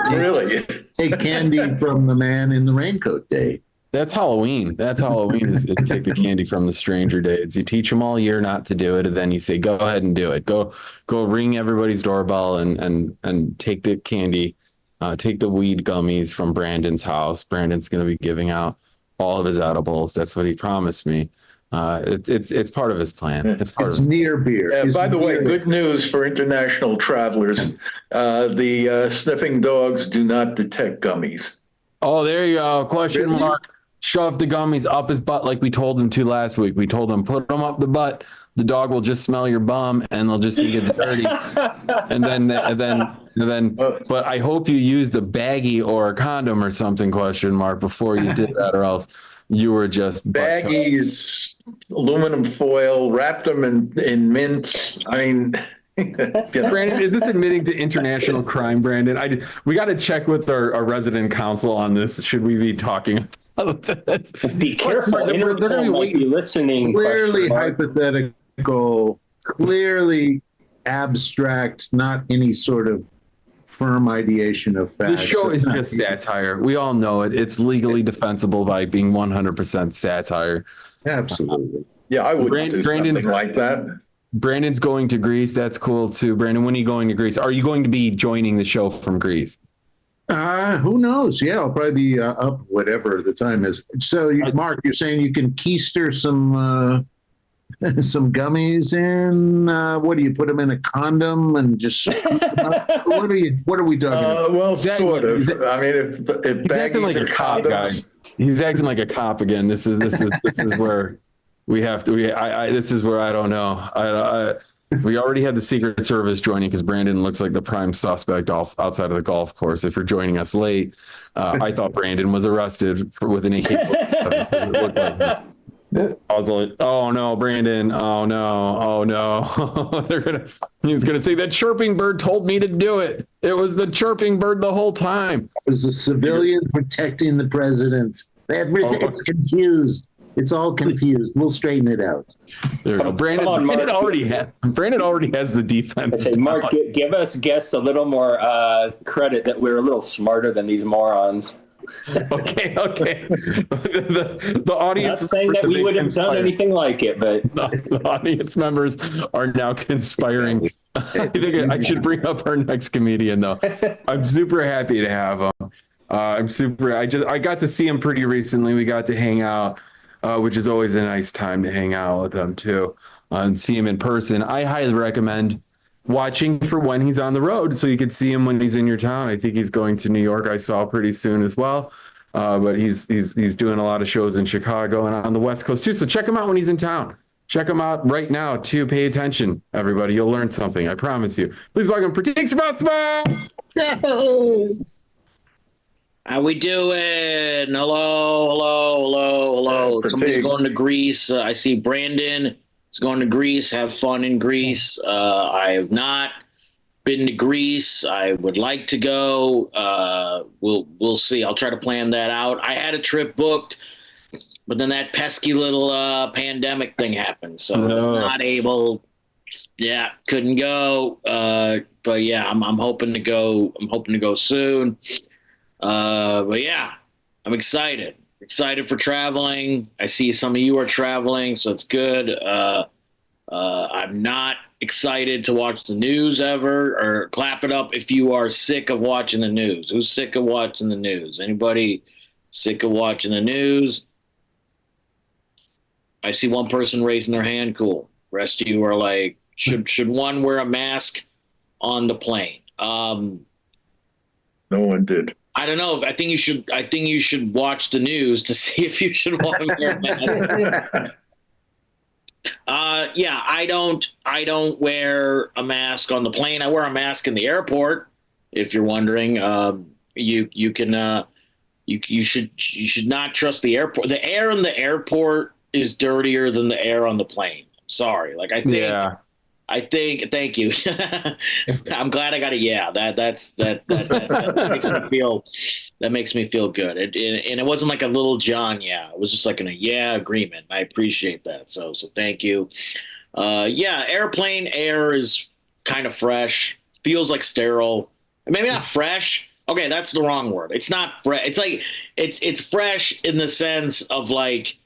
Really? Take candy from the man in the raincoat day. that's Halloween. That's Halloween is take the candy from the stranger days. You teach them all year not to do it, and then you say, "Go ahead and do it. Go ring everybody's doorbell and take the candy, take the weed gummies from Brandon's house. Brandon's going to be giving out all of his edibles. That's what he promised me. It's part of his plan. It's near beer. Yeah, It's by the way, near- good news for international travelers. The sniffing dogs do not detect gummies. Oh, there you go. Question Really? mark. Shove the gummies up his butt like we told him to last week. We told him put them up the butt. The dog will just smell your bum and they'll just think it's dirty. and then. But I hope you used a baggie or a condom or something? Question mark before you did that, or else you were just Baggies, aluminum foil, wrapped them in mints. I mean, Brandon, is this admitting to international crime, Brandon? We got to check with our resident counsel on this. Should we be talking about this? Be careful. They're gonna be Interpol might waiting. be listening. Clearly question mark. hypothetical, clearly abstract, not any sort of firm ideation of fact. The show is just satire. We all know it. It's legally defensible by being 100% satire. Absolutely. yeah, I wouldn't do Brandon's- something like that. Brandon's going to Greece. That's cool too. Brandon, when are you going to Greece? Are you going to be joining the show from Greece? Who knows? Yeah, I'll probably be up whatever the time is. So, Mark, you're saying you can keister some some gummies in? What do you put them in a condom and just? What are we talking about? Well, Exactly. sort of. He's- I mean, if He's acting baggies like are a cop, condoms, guys. He's acting like a cop again. This is where we have to. This is where I don't know. We already had the Secret Service joining because Brandon looks like the prime suspect outside of the golf course. If you're joining us late, I thought Brandon was arrested with an AK-47. I was like, oh no, Brandon. Oh no. He's gonna say that chirping bird told me to do it. It was the chirping bird the whole time. It was a civilian protecting the president. Everything's confused. It's all confused. We'll straighten it out. There you go. Brandon, come on, Mark. Brandon already has the I defense. say, Mark, give us guests a little more credit that we're a little smarter than these morons. Okay. The audience. Not saying that we would have done anything like it, but The audience members are now conspiring. I think I should bring up our next comedian, though. I'm super happy to have him. I got to see him pretty recently. We got to hang out, which is always a nice time to hang out with him too, and see him in person. I highly recommend watching for when he's on the road, so you can see him when he's in your town. I think he's going to New York. I saw pretty soon as well, but he's doing a lot of shows in Chicago and on the West Coast too. So check him out when he's in town. Check them out right now, too. Pay attention, everybody. You'll learn something. I promise you. Please welcome Pratik Sebastopoulos. How we doing? Hello. Somebody's going to Greece. I see Brandon is going to Greece. Have fun in Greece. I have not been to Greece. I would like to go. We'll see. I'll try to plan that out. I had a trip booked, but then that pesky little pandemic thing happened, so I was not able. Yeah, couldn't go. But yeah, I'm hoping to go. I'm hoping to go soon. But yeah, I'm excited for traveling. I see some of you are traveling, so it's good. I'm not excited to watch the news ever, or clap it up if you are sick of watching the news. Who's sick of watching the news? Anybody sick of watching the news? I see one person raising their hand. Cool. Rest of you are like, should one wear a mask on the plane? No one did. I don't know. I think you should watch the news to see if you should want to wear a mask. Yeah, I don't wear a mask on the plane. I wear a mask in the airport. If you're wondering, you should not trust the airport. The air in the airport is dirtier than the air on the plane. Sorry. Like I think, thank you. I'm glad I got a yeah. That makes me feel good. And it wasn't like a little John yeah. It was just like a yeah agreement. I appreciate that. So thank you. Yeah, airplane air is kind of fresh. Feels like sterile. Maybe not fresh. Okay, that's the wrong word. It's not fresh. It's like it's fresh in the sense of like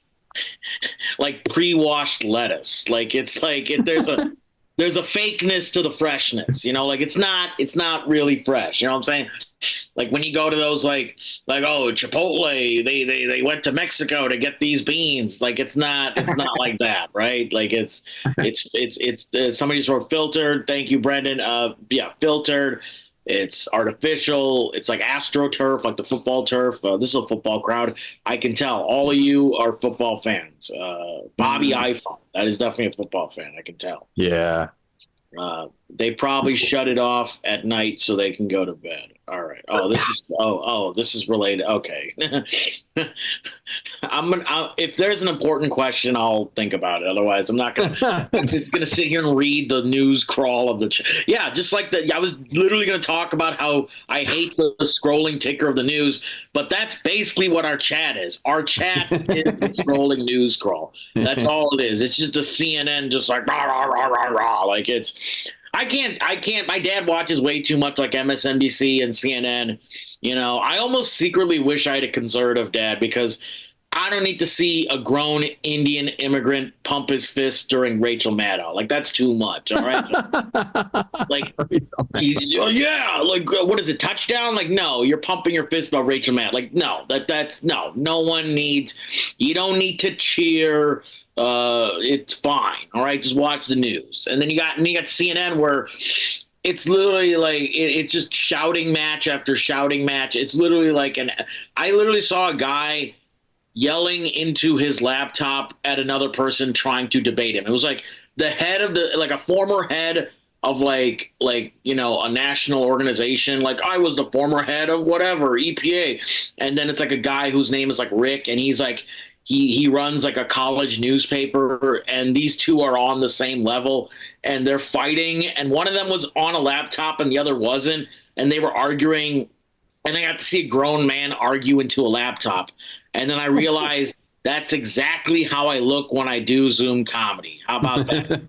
pre-washed lettuce. Like it's like there's a fakeness to the freshness, like it's not really fresh. You know what I'm saying? Like when you go to those like oh, Chipotle, they went to Mexico to get these beans. Like it's not like that, right? Like it's somebody's sort of filtered. Thank you, Brendan. Yeah, filtered. It's artificial. It's like AstroTurf, like the football turf. This is a football crowd. I can tell all of you are football fans. Bobby iPhone, that is definitely a football fan. I can tell. Yeah. They probably shut it off at night so they can go to bed. All right. This is related. Okay. If there's an important question, I'll think about it. Otherwise, I'm not gonna. It's gonna sit here and read the news crawl of the. Yeah, just like I was literally gonna talk about how I hate the scrolling ticker of the news, but that's basically what our chat is. Our chat is the scrolling news crawl. That's all it is. It's just the CNN, just like rah rah rah rah rah. Like it's. I can't. My dad watches way too much like MSNBC and CNN. I almost secretly wish I had a conservative dad because I don't need to see a grown Indian immigrant pump his fist during Rachel Maddow. Like that's too much. All right. Like, yeah. Like, what is it? Touchdown? Like, no, you're pumping your fist about Rachel Maddow. Like, no, that's no. No one needs. You don't need to cheer. It's fine. All right, just watch the news. And then you got CNN where it's literally like it's just shouting match after shouting match. It's literally like I literally saw a guy yelling into his laptop at another person trying to debate him. It was like the head of a former head of a national organization. Like I was the former head of whatever EPA. And then it's like a guy whose name is like Rick. And he's like, he runs like a college newspaper, and these two are on the same level and they're fighting. And one of them was on a laptop and the other wasn't. And they were arguing, and I got to see a grown man argue into a laptop. And then I realized that's exactly how I look when I do Zoom comedy. How about that?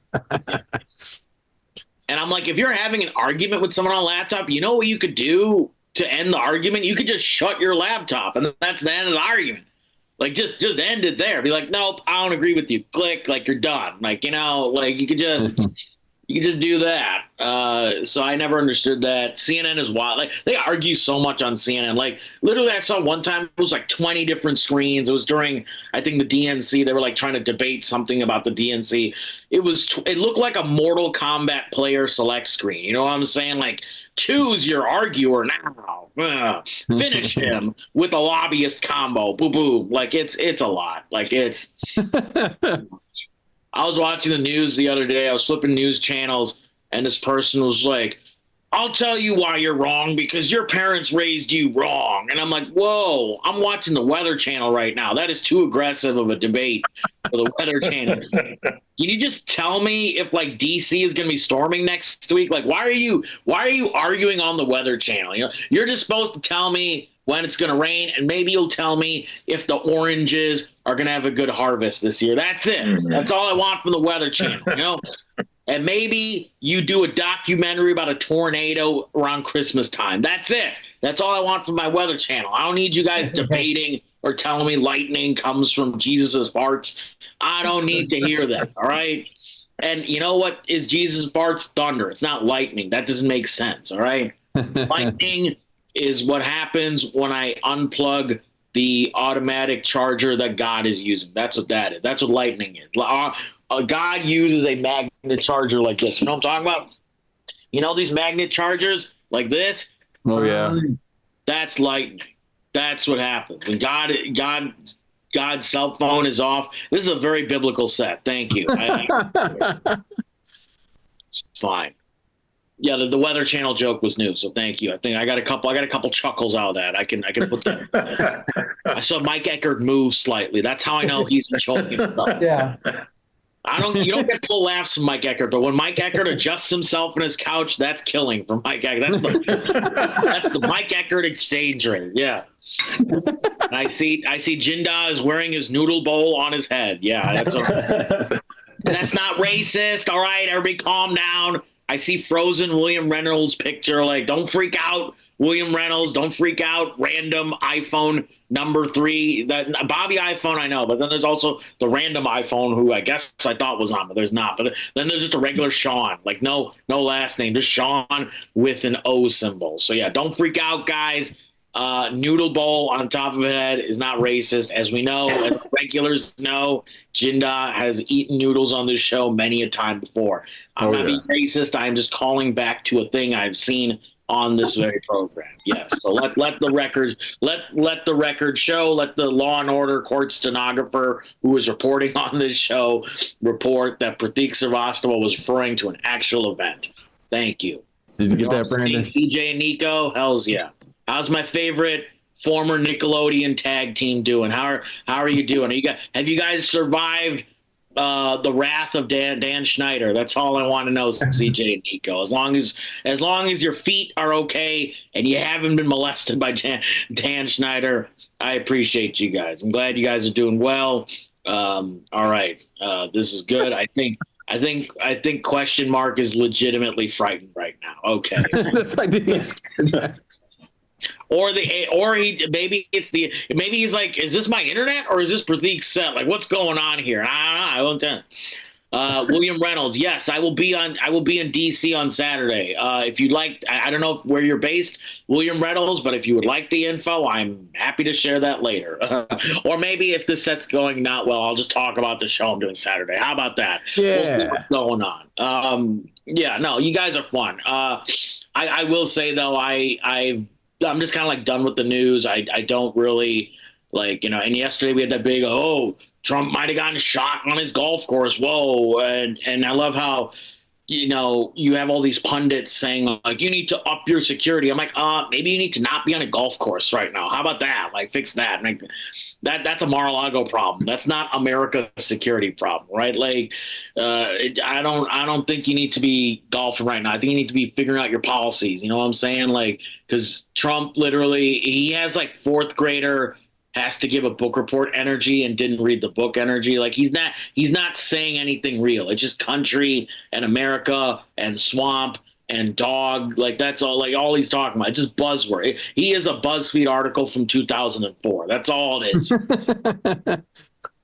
And I'm like, if you're having an argument with someone on a laptop, you know what you could do to end the argument? You could just shut your laptop, and that's the end of the argument. Like, just end it there. Be like, nope, I don't agree with you. Click, like you're done. Like, like you could just do that. So I never understood that. CNN is wild. Like they argue so much on CNN. Like literally I saw one time it was like 20 different screens. It was during, I think, the DNC. They were like trying to debate something about the DNC. It looked like a Mortal Kombat player select screen. You know what I'm saying? Like choose your arguer now. Finish him with a lobbyist combo. Boo boo. Like it's a lot. Like it's I was watching the news the other day. I was flipping news channels, and this person was like, I'll tell you why you're wrong, because your parents raised you wrong. And I'm like, whoa, I'm watching the Weather Channel right now. That is too aggressive of a debate for the Weather Channel. Can you just tell me if like DC is going to be storming next week? Like, why are you arguing on the Weather Channel? You know, you're just supposed to tell me when it's going to rain, and maybe you'll tell me if the oranges are going to have a good harvest this year. That's it. That's all I want from the Weather Channel, you know? And maybe you do a documentary about a tornado around Christmas time. That's it. That's all I want from my Weather Channel. I don't need you guys debating or telling me lightning comes from Jesus' farts. I don't need to hear that, all right? And you know what is Jesus' farts? Thunder. It's not lightning. That doesn't make sense, all right? Lightning is what happens when I unplug the automatic charger that God is using. That's what that is. That's what lightning is. God uses a magnet charger like this. You know what I'm talking about? You know these magnet chargers like this? Oh yeah. That's lightning. That's what happens. When God's cell phone is off. This is a very biblical set. Thank you. It's fine. Yeah, the Weather Channel joke was new, so thank you. I think I got a couple chuckles out of that. I can put that. I saw Mike Eckert move slightly. That's how I know he's choking himself. Yeah. You don't get full laughs from Mike Eckert, but when Mike Eckert adjusts himself on his couch, that's killing for Mike Eckert. That's the Mike Eckert exchange rate. Yeah. I see Jinda is wearing his noodle bowl on his head. Yeah, that's not racist. All right, everybody calm down. I see frozen William Reynolds picture. Like, don't freak out, William Reynolds. Don't freak out. Random iPhone number 3. That Bobby iPhone, I know, but then there's also the random iPhone, who I guess I thought was on, but there's not. But then there's just a regular Sean, like no last name, just Sean with an O symbol. So yeah, don't freak out, guys. Noodle bowl on top of his head is not racist, as we know, as regulars know. Jinda has eaten noodles on this show many a time before. I'm not being racist. I'm just calling back to a thing I've seen on this very program. Yes. So let the record show. Let the Law and Order court stenographer who is reporting on this show report that Pratik Srivastava was referring to an actual event. Thank you. Did you get that, Brandon? CJ and Nico, hells yeah. How's my favorite former Nickelodeon tag team doing? How are you doing? Have you guys survived the wrath of Dan Schneider? That's all I want to know, CJ and Nico. As long as your feet are okay and you haven't been molested by Dan Schneider, I appreciate you guys. I'm glad you guys are doing well. All right, this is good. I think question mark is legitimately frightened right now. Okay. That's why he's maybe he's like, is this my internet or is this Pratik's set? Like, what's going on here? I won't tell. William Reynolds, yes, I will be in DC on Saturday. If you'd like, I don't know where you're based, William Reynolds, but if you would like the info, I'm happy to share that later. Or maybe if the set's going not well, I'll just talk about the show I'm doing Saturday. How about that? Yeah. We'll see what's going on. Yeah, no, you guys are fun. I will say though, I'm just kind of like done with the news. I don't really and yesterday we had that big, Trump might have gotten shot on his golf course. Whoa. And I love how, you have all these pundits saying like, you need to up your security. I'm like, maybe you need to not be on a golf course right now. How about that? Like, fix that. Like, that's a Mar-a-Lago problem. That's not America's security problem, right? Like, I don't think you need to be golfing right now. I think you need to be figuring out your policies. You know what I'm saying? Like, because Trump literally, he has like 4th grader has to give a book report energy and didn't read the book energy. Like, he's not saying anything real. It's just country and America and swamp and dog. Like, that's all he's talking about. It's just buzzword. He is a BuzzFeed article from 2004. That's all it is.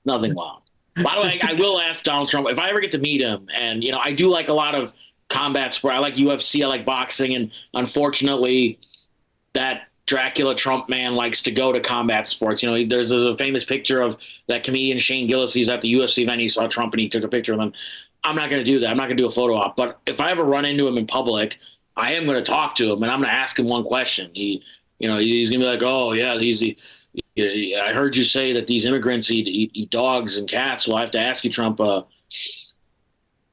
Nothing wild. By the way, I will ask Donald Trump if I ever get to meet him. And, I do like a lot of combat sport. I like UFC. I like boxing. And unfortunately, that Dracula Trump man likes to go to combat sports. There's a famous picture of that comedian Shane Gillis. He's at the UFC event. He saw Trump and he took a picture of him. I'm not going to do that. I'm not going to do a photo op. But if I ever run into him in public, I am going to talk to him and I'm going to ask him one question. He's going to be like, oh yeah, I heard you say that these immigrants eat dogs and cats. Well, I have to ask you, Trump,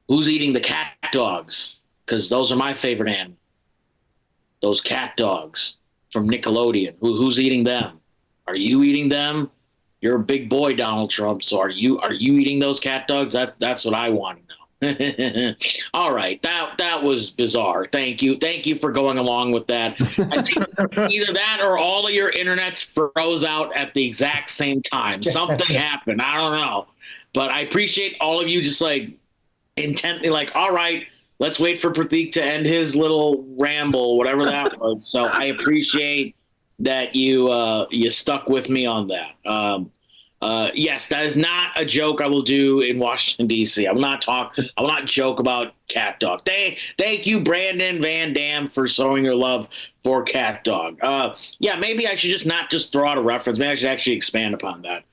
Who's eating the cat dogs? Because those are my favorite animals. Those cat dogs from Nickelodeon. Who's eating them? Are you eating them? You're a big boy, Donald Trump. So are you eating those cat dogs? That's what I want to know. All right, that was bizarre. Thank you for going along with that. I think either that or all of your internets froze out at the exact same time. Something happened. I don't know, but I appreciate all of you just like intently like, all right, let's wait for Pratik to end his little ramble, whatever that was. So I appreciate that you stuck with me on that. Yes, that is not a joke I will do in Washington, D.C. I will not joke about cat dog. Thank you, Brandon Van Dam, for showing your love for cat dog. Yeah, maybe I should not just throw out a reference. Maybe I should actually expand upon that.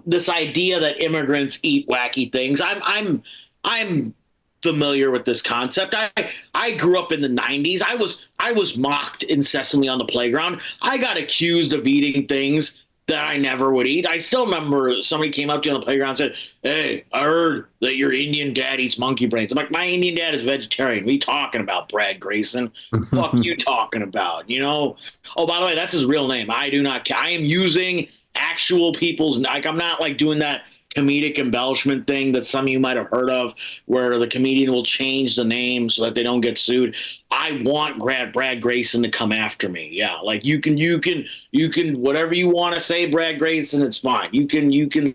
This idea that immigrants eat wacky things. I'm familiar with this concept. I grew up in the 90s. I was mocked incessantly on the playground. I got accused of eating things that I never would eat. I still remember somebody came up to me on the playground and said, "Hey, I heard that your Indian dad eats monkey brains." I'm like, my Indian dad is vegetarian. What are you talking about, Brad Grayson? Fuck you talking about, you know? Oh, by the way, that's his real name. I do not I am using actual people's, like, I'm not like doing that comedic embellishment thing that some of you might have heard of, where the comedian will change the name so that they don't get sued. I want Brad Grayson to come after me. Yeah, like you can whatever you want to say, Brad Grayson, it's fine. You can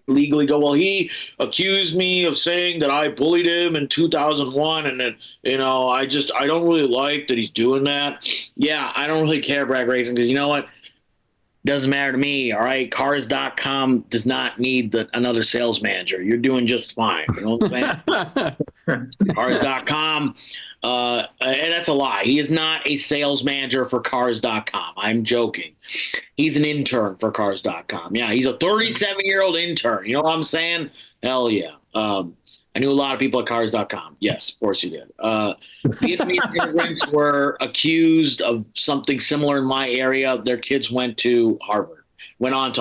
legally go, well, he accused me of saying that I bullied him in 2001, and then I don't really like that he's doing that. Yeah, I don't really care, Brad Grayson, because you know what? Doesn't matter to me, all right? Cars.com does not need another sales manager. You're doing just fine. You know what I'm saying? Cars.com, and that's a lie. He is not a sales manager for Cars.com. I'm joking. He's an intern for Cars.com. Yeah, he's a 37-year-old intern. You know what I'm saying? Hell yeah. I knew a lot of people at Cars.com. Yes, of course you did. Vietnamese immigrants were accused of something similar in my area. Their kids went on to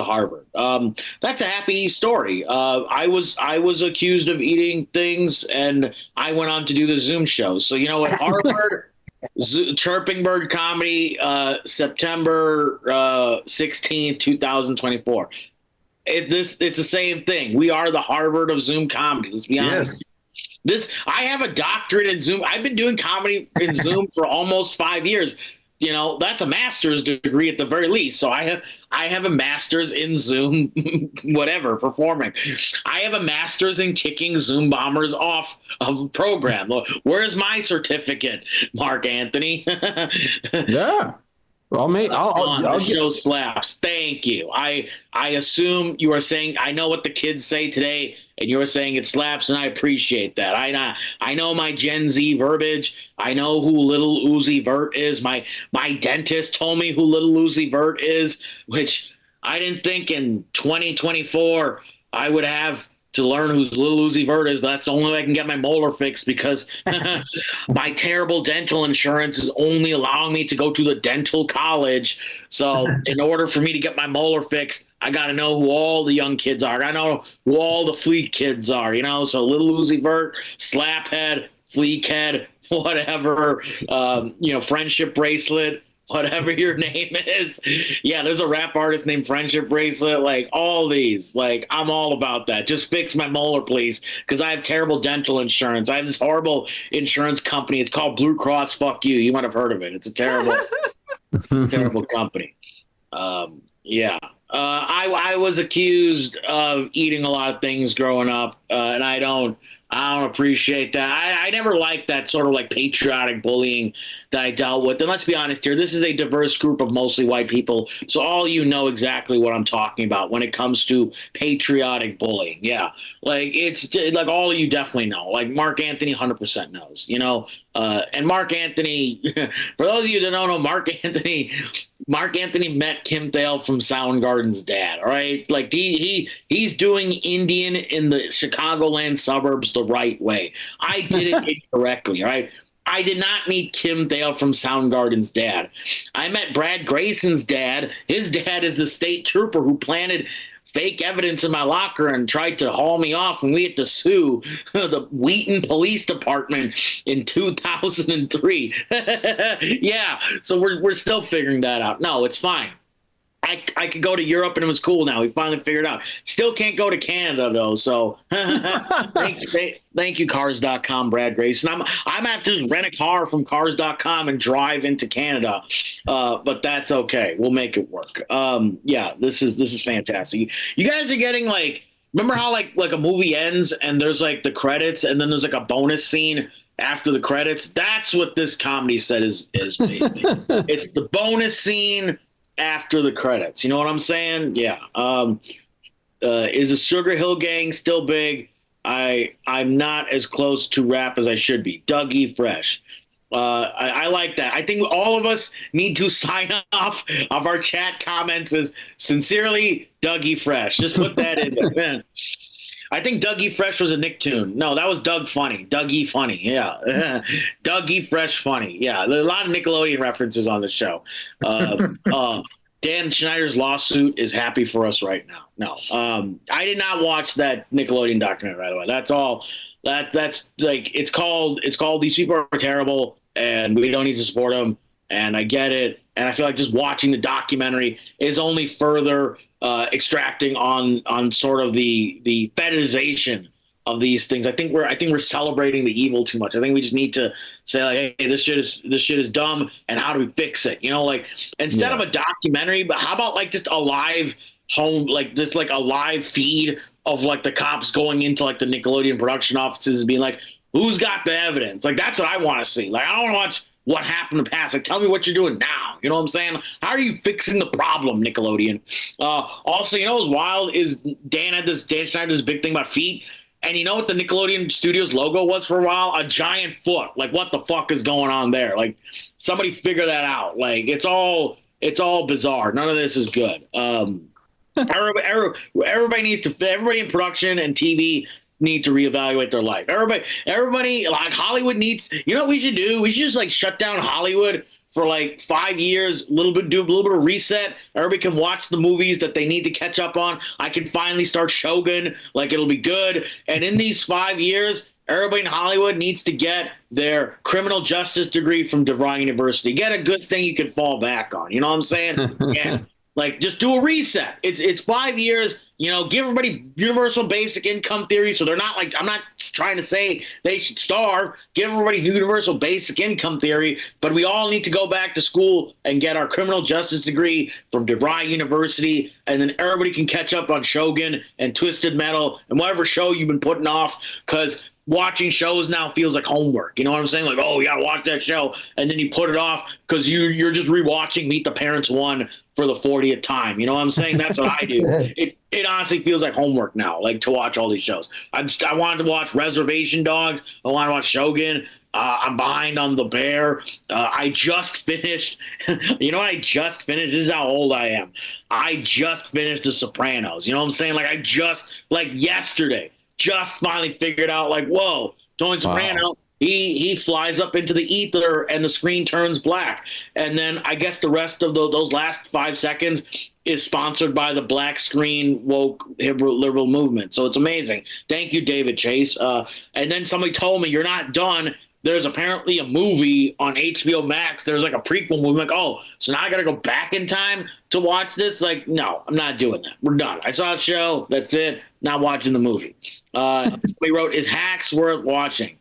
Harvard. That's a happy story. I was accused of eating things, and I went on to do the Zoom show. So you know what, Harvard, Chirping Bird Comedy, September 16th, 2024. It's the same thing. We are the Harvard of Zoom comedy. Let's be honest. Yes. I have a doctorate in Zoom. I've been doing comedy in Zoom for almost 5 years. That's a master's degree at the very least. So I have a master's in Zoom, whatever, performing. I have a master's in kicking Zoom bombers off of a program. Where's my certificate, Mark Anthony? Yeah. Well, mate, the show slaps. Thank you. I assume you are saying, I know what the kids say today, and you're saying it slaps, and I appreciate that. I know my Gen Z verbiage. I know who Little Uzi Vert is. My dentist told me who Little Uzi Vert is, which I didn't think in 2024 I would have to learn who Little Uzi Vert is, but that's the only way I can get my molar fixed, because my terrible dental insurance is only allowing me to go to the dental college. So in order for me to get my molar fixed, I got to know who all the young kids are. I know who all the fleek kids are, So Little Uzi Vert, Slaphead, Fleekhead, whatever, Friendship Bracelet, whatever your name is. Yeah, there's a rap artist named Friendship Bracelet. Like, all these. Like, I'm all about that. Just fix my molar, please, because I have terrible dental insurance. I have this horrible insurance company. It's called Blue Cross Fuck You. You might have heard of it. It's a terrible, terrible company. Yeah. I was accused of eating a lot of things growing up, and I don't appreciate that. I never liked that sort of like patriotic bullying that I dealt with. And let's be honest here, this is a diverse group of mostly white people. So all you know exactly what I'm talking about when it comes to patriotic bullying. Yeah. Like, it's like all of you definitely know. Like, Mark Anthony 100% knows, and Mark Anthony, for those of you that don't know, Mark Anthony met Kim Thale from Soundgarden's dad. All right. Like, he's doing Indian in the Chicagoland suburbs the right way. I did it incorrectly. All right. I did not meet Kim Thale from Soundgarden's dad. I met Brad Grayson's dad. His dad is the state trooper who planted fake evidence in my locker and tried to haul me off, and we had to sue the Wheaton Police Department in 2003. Yeah, so we're still figuring that out. No, it's fine. I could go to Europe and it was cool now. We finally figured it out. Still can't go to Canada though. So thank you, Cars.com, Brad Grayson. I'm gonna have to rent a car from Cars.com and drive into Canada. But that's okay. We'll make it work. Yeah, this is fantastic. You guys are getting like, remember how like a movie ends and there's like the credits and then there's like a bonus scene after the credits? That's what this comedy set is. It's the bonus scene after the credits. You know what I'm saying? Yeah. Is the Sugar Hill Gang still big? I'm not as close to rap as I should be. Dougie Fresh. I like that. I think all of us need to sign off of our chat comments as sincerely Dougie Fresh. Just put that in there, man. I think Dougie Fresh was a Nicktoon. No, that was Doug Funny. Dougie Funny. Yeah. Dougie Fresh Funny. Yeah. There are a lot of Nickelodeon references on the show. Dan Schneider's lawsuit is happy for us right now. No. I did not watch that Nickelodeon documentary, by the way. That's all. That's like, it's called These People Are Terrible and We Don't Need to Support Them. And I get it. And I feel like just watching the documentary is only further extracting on sort of the fetishization of these things. I think we're celebrating the evil too much. I think we just need to say like, hey, this shit is dumb, and how do we fix it? You know, like instead of a documentary, but how about like just a live like a live feed of like the cops going into like the Nickelodeon production offices and being like, who's got the evidence? Like that's what I want to see. Like I don't want to watch what happened in the past. Like, tell me what you're doing now. You know what I'm saying? How are you fixing the problem, Nickelodeon? Also, you know what's wild is Dan Schneider had this big thing about feet. And you know what the Nickelodeon Studios logo was for a while? A giant foot. Like, what the fuck is going on there? Like, somebody figure that out. Like, it's all bizarre. None of this is good. Everybody in production and TV need to reevaluate their life. Everybody like Hollywood needs, you know what we should do? We should just like shut down Hollywood for like 5 years, do a little bit of reset. Everybody can watch the movies that they need to catch up on. I can finally start Shogun, like it'll be good. And in these 5 years, everybody in Hollywood needs to get their criminal justice degree from DeVry University. Get a good thing you can fall back on. You know what I'm saying? Yeah. Like, just do a reset. It's 5 years, you know, give everybody universal basic income theory. So they're not like, I'm not trying to say they should starve. Give everybody universal basic income theory. But we all need to go back to school and get our criminal justice degree from DeVry University. And then everybody can catch up on Shogun and Twisted Metal and whatever show you've been putting off. Because watching shows now feels like homework. You know what I'm saying? Like, oh, you gotta watch that show, and then you put it off because you're just rewatching Meet the Parents 1 for the 40th time. You know what I'm saying? That's what I do. It honestly feels like homework now, like to watch all these shows. I wanted to watch Reservation Dogs. I want to watch Shogun. I'm behind on The Bear. I just finished. You know what I just finished? This is how old I am. I just finished The Sopranos. You know what I'm saying? Like I just yesterday. Just finally figured out, like, whoa, Tony Soprano, he flies up into the ether and the screen turns black. And then I guess the rest of those last 5 seconds is sponsored by the black screen woke liberal movement. So it's amazing. Thank you, David Chase. And then somebody told me, you're not done. There's apparently a movie on HBO Max. There's like a prequel movie. I'm like, oh, so now I got to go back in time to watch this? Like, no, I'm not doing that. We're done. I saw a show. That's it. Not watching the movie. Somebody wrote, is Hacks worth watching?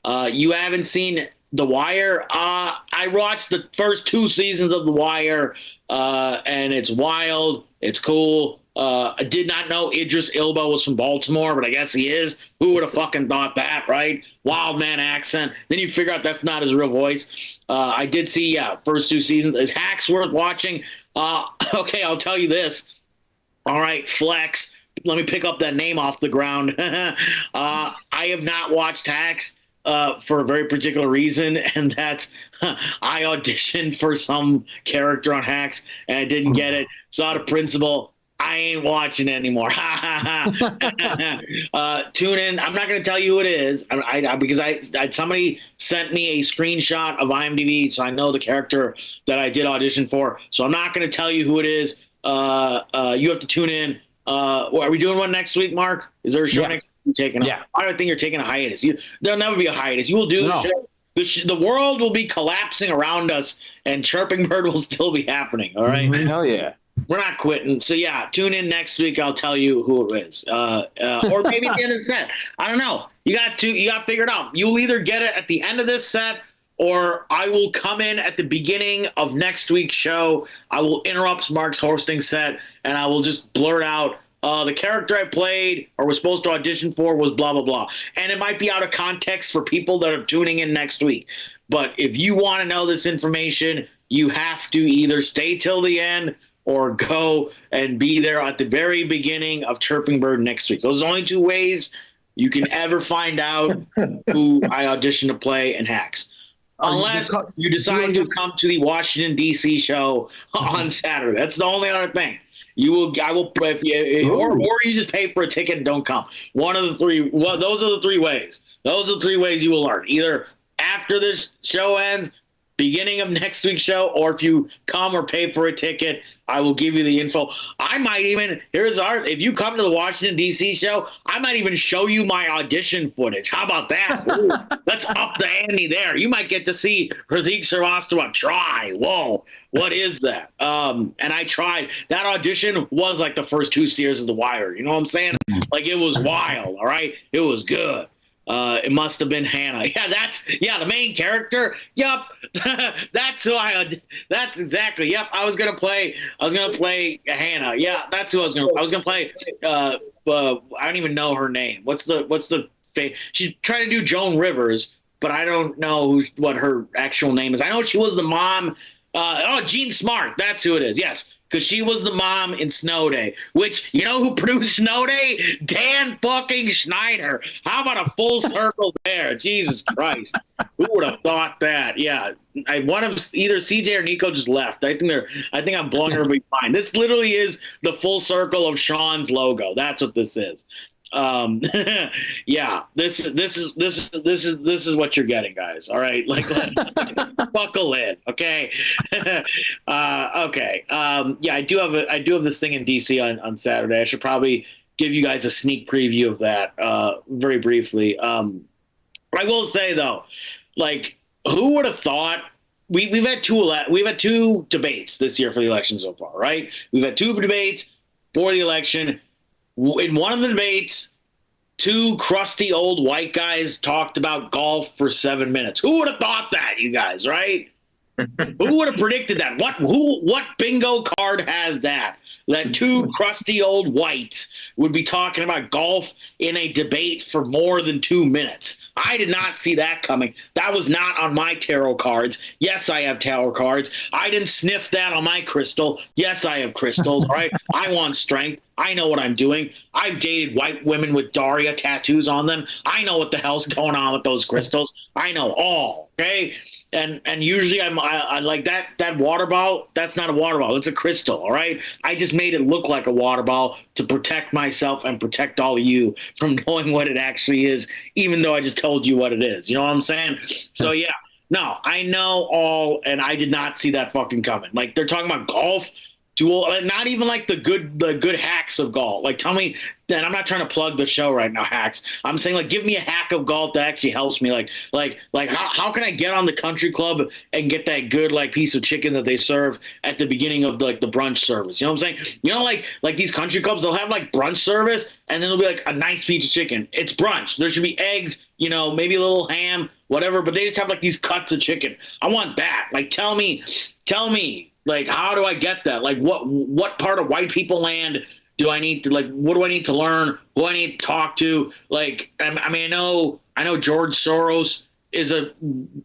You haven't seen The Wire? I watched the first 2 seasons of The Wire, and it's wild. It's cool. I did not know Idris Elba was from Baltimore, but I guess he is. Who would have fucking thought that, right? Wild man accent. Then you figure out that's not his real voice. I did see, first 2 seasons. Is Hacks worth watching? Okay, I'll tell you this. All right, Flex. Let me pick up that name off the ground. I have not watched Hacks for a very particular reason, and that's I auditioned for some character on Hacks, and I didn't get it. Saw the principal. I ain't watching it anymore. Tune in. I'm not going to tell you who it is because somebody sent me a screenshot of IMDb, so I know the character that I did audition for. So I'm not going to tell you who it is. You have to tune in Are we doing one next week, Mark? Is there a show Yeah. next week you're taking? Yeah. I don't think you're taking a hiatus. There'll never be a hiatus. You will do the show. The world will be collapsing around us, and Chirping Bird will still be happening. All right. Hell yeah. We're not quitting. So yeah, tune in next week. I'll tell you who it is. Or maybe at the end of the set. I don't know. You got to figure it out. You'll either get it at the end of this set, or I will come in at the beginning of next week's show. I will interrupt Mark's hosting set, and I will just blurt out, the character I played or was supposed to audition for was blah, blah, blah. And it might be out of context for people that are tuning in next week. But if you want to know this information, you have to either stay till the end or go and be there at the very beginning of Chirping Bird next week. Those are the only two ways you can ever find out who I auditioned to play in Hacks. Unless you decide to come to the Washington, D.C. show on Saturday. That's the only other thing. I will, or you just pay for a ticket and don't come. One of the three. Well, those are the three ways. Those are the three ways you will learn. Either after this show ends, beginning of next week's show, or if you come or pay for a ticket, I will give you the info. I might even, if you come to the Washington, D.C. show, I might even show you my audition footage. How about that? Ooh, let's up the ante there. You might get to see Pratik Srivastava try. Whoa, what is that? And I tried. That audition was like the first 2 series of The Wire. You know what I'm saying? Like, it was wild, all right? It was good. It must have been Hannah. Yeah, the main character. Yep. That's exactly. Yep. I was gonna play Hannah. Yeah, that's who I was gonna play. I don't even know her name. What's the she's trying to do Joan Rivers, but I don't know what her actual name is. I know she was the mom. Jean Smart. That's who it is. Yes. Because she was the mom in Snow Day, which, you know who produced Snow Day? Dan fucking Schneider. How about a full circle there? Jesus Christ. Who would have thought that? Yeah. One of either CJ or Nico just left. I think I'm blowing everybody mind. This literally is the full circle of Sean's logo. That's what this is. Yeah, this is what you're getting, guys. All right, like buckle in, okay? Okay. Yeah, I do have this thing in DC on Saturday. I should probably give you guys a sneak preview of that very briefly. I will say though, like, who would have thought? We've had two debates this year for the election so far, right? We've had 2 debates for the election. In one of the debates, 2 crusty old white guys talked about golf for 7 minutes. Who would have thought that, you guys, right? Who would have predicted that? What bingo card had that? That 2 crusty old whites would be talking about golf in a debate for more than 2 minutes. I did not see that coming. That was not on my tarot cards. Yes, I have tarot cards. I didn't sniff that on my crystal. Yes, I have crystals. All right. I want strength. I know what I'm doing. I've dated white women with Daria tattoos on them. I know what the hell's going on with those crystals. I know all. Okay. And usually I like that water bottle. That's not a water bottle. It's a crystal. All right. I just made it look like a water bottle to protect myself and protect all of you from knowing what it actually is, even though I just told you what it is. You know what I'm saying? So yeah, no, I know all, and I did not see that fucking coming. Like, they're talking about golf. Not even like the good hacks of golf. Like, tell me, and I'm not trying to plug the show right now, hacks. I'm saying, like, give me a hack of golf that actually helps me. Like how can I get on the country club and get that good, like, piece of chicken that they serve at the beginning of the brunch service? You know what I'm saying? You know, like these country clubs, they'll have like brunch service, and then it'll be like a nice piece of chicken. It's brunch. There should be eggs, you know, maybe a little ham, whatever, but they just have like these cuts of chicken. I want that. Like, tell me. Like, how do I get that? Like, what part of white people land do I need to, like, what do I need to learn? Who do I need to talk to? Like, I mean, I know George Soros is a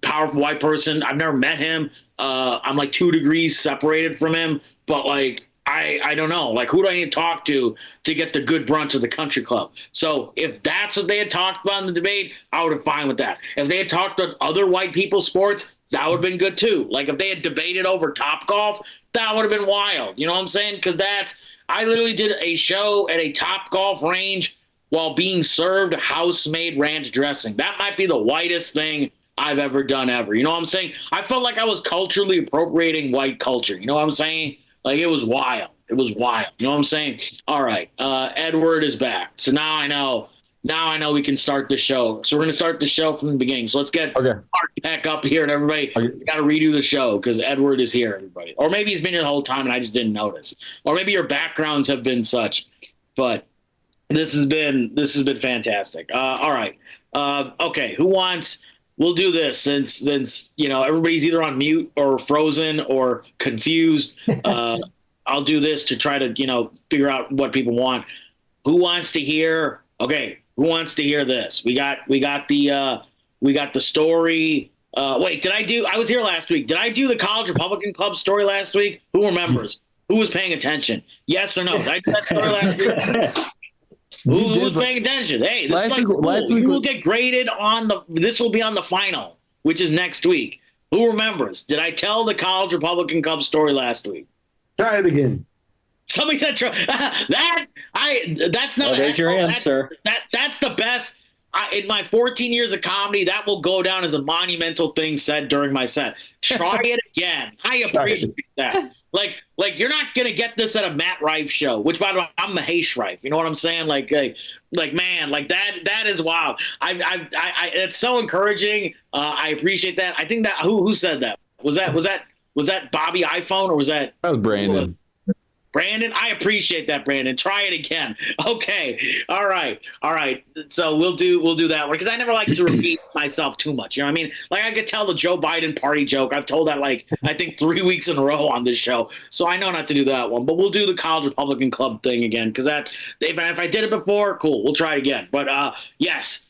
powerful white person. I've never met him. I'm like 2 degrees separated from him, but like, I don't know. Like, who do I need to talk to get the good brunch at the country club? So if that's what they had talked about in the debate, I would have been fine with that. If they had talked about other white people sports, that would have been good too. Like, if they had debated over Topgolf, that would have been wild. You know what I'm saying? Because I literally did a show at a Topgolf range while being served house-made ranch dressing. That might be the whitest thing I've ever done ever. You know what I'm saying? I felt like I was culturally appropriating white culture. You know what I'm saying? Like, it was wild. It was wild. You know what I'm saying? All right. Edward is back. So now I know we can start the show. So we're going to start the show from the beginning. So let's get Mark back up here and everybody got to redo the show because Edward is here, everybody. Or maybe he's been here the whole time and I just didn't notice. Or maybe your backgrounds have been such. But this has been fantastic. All right. Okay. We'll do this since everybody's either on mute or frozen or confused. I'll do this to try to, figure out what people want. Who wants to hear? Okay. Who wants to hear this? We got the story. Wait, I was here last week. Did I do the College Republican Club story last week? Who remembers? Who was paying attention? Yes or no? Did I do that story last week? Who was paying attention? Hey, this is like cool. You will get graded this will be on the final, which is next week. Who remembers? Did I tell the College Republican Club story last week? Try it again. Somebody said that's not there's your answer. That's the best. In my 14 years of comedy, that will go down as a monumental thing said during my set. Try it again. I appreciate that. Like you're not gonna get this at a Matt Rife show, which by the way, I'm the Haas Rife. You know what I'm saying? Like man, like that is wild. I it's so encouraging. I appreciate that. I think that who said that? Was that Bobby iPhone or was that Brandon? Brandon, I appreciate that, Brandon. Try it again. Okay. All right. So we'll do that one because I never like to repeat myself too much. You know what I mean? Like I could tell the Joe Biden party joke. I've told that I think 3 weeks in a row on this show. So I know not to do that one. But we'll do the College Republican Club thing again because if I did it before, cool. We'll try it again. But yes,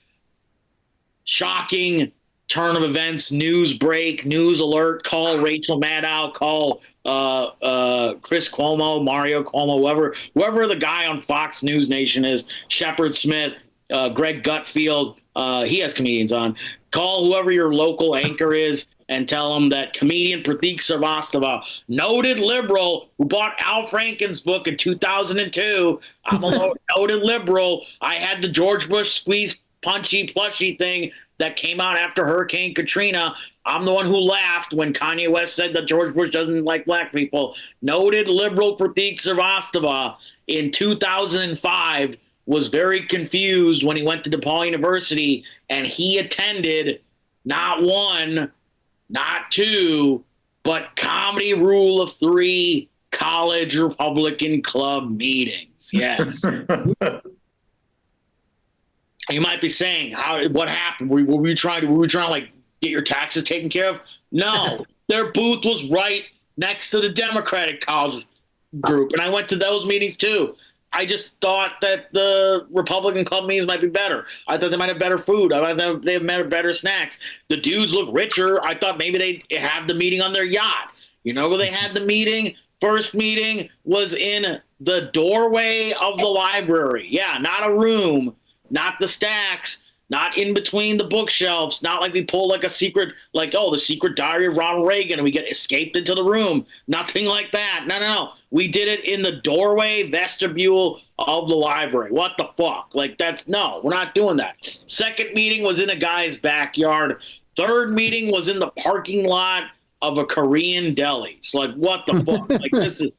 shocking turn of events, news break, news alert, call Rachel Maddow, call Chris Cuomo, Mario Cuomo, whoever the guy on Fox News Nation is, Shepard Smith, Greg Gutfield, he has comedians on. Call whoever your local anchor is and tell them that comedian Pratik Srivastava, noted liberal who bought Al Franken's book in 2002. I'm a noted liberal. I had the George Bush squeeze punchy plushy thing that came out after Hurricane Katrina. I'm the one who laughed when Kanye West said that George Bush doesn't like black people. Noted liberal Pratik Srivastava in 2005 was very confused when he went to DePaul University and he attended not one, not two, but Comedy Rule of Three College Republican Club meetings. Yes. You might be saying, what happened? Were we trying to get your taxes taken care of? No, their booth was right next to the Democratic College group, and I went to those meetings too. I just thought that the Republican Club meetings might be better. I thought they might have better food. I thought they have better snacks. The dudes look richer. I thought maybe they'd have the meeting on their yacht. You know where they had the meeting? First meeting was in the doorway of the library. Yeah, not a room. Not the stacks, not in between the bookshelves, not like we pull like a secret, the secret diary of Ronald Reagan and we get escaped into the room. Nothing like that. No. We did it in the doorway vestibule of the library. What the fuck? No, we're not doing that. Second meeting was in a guy's backyard. Third meeting was in the parking lot of a Korean deli. It's what the fuck? This is...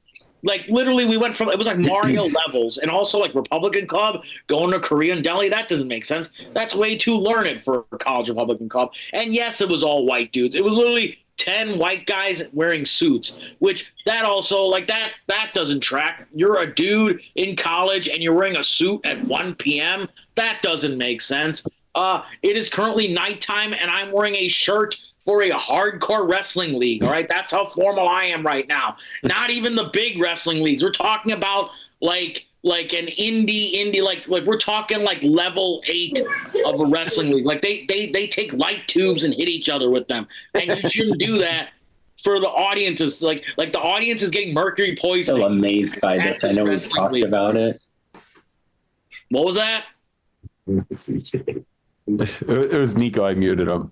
literally we went from, it was like Mario levels and also Republican Club going to Korean deli. That doesn't make sense. That's way too learned for a College Republican Club. And yes, it was all white dudes. It was literally 10 white guys wearing suits, which that also that doesn't track. You're a dude in college and you're wearing a suit at 1 p.m. That doesn't make sense. It is currently nighttime and I'm wearing a shirt for a hardcore wrestling league. All right. That's how formal I am right now. Not even the big wrestling leagues. We're talking about like an indie, we're talking level 8 of a wrestling league. They take light tubes and hit each other with them. And you shouldn't do that for the audiences. Like the audience is getting mercury poisoning. I'm so amazed by this. I know we've talked about it. What was that? It was Nico. I muted him.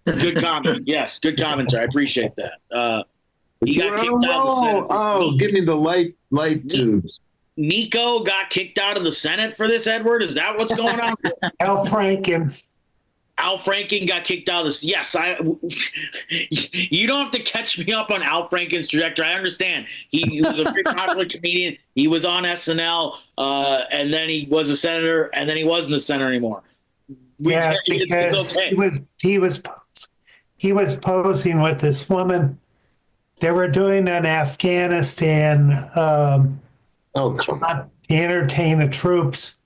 Good comment. Yes, good commentary. I appreciate that. He got kicked out of the Senate. Oh, give me the light tubes. Nico got kicked out of the Senate for this, Edward? Is that what's going on? Al Franken. Al Franken got kicked out of this. Yes, you don't have to catch me up on Al Franken's trajectory. I understand. He was a very popular comedian. He was on SNL, and then he was a senator, and then he wasn't a senator anymore. Because it's okay. he was posing with this woman. They were doing an Afghanistan to entertain the troops.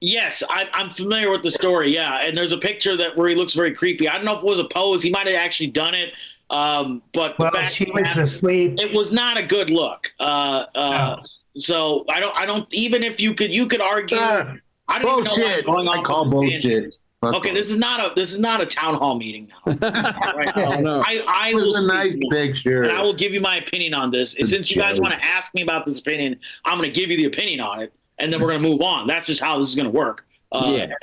Yes, I'm familiar with the story. Yeah, and there's a picture where he looks very creepy. I don't know if it was a pose. He might have actually done it, but she was asleep. It was not a good look. No. So I don't. Even if you could argue. I don't bullshit. Even know going on I call bullshit. Okay, this is not a town hall meeting now. Right now. No. I It will was a nice speak, picture. and I will give you my opinion on this. And since you guys want to ask me about this opinion, I'm going to give you the opinion on it, and then we're going to move on. That's just how this is going to work.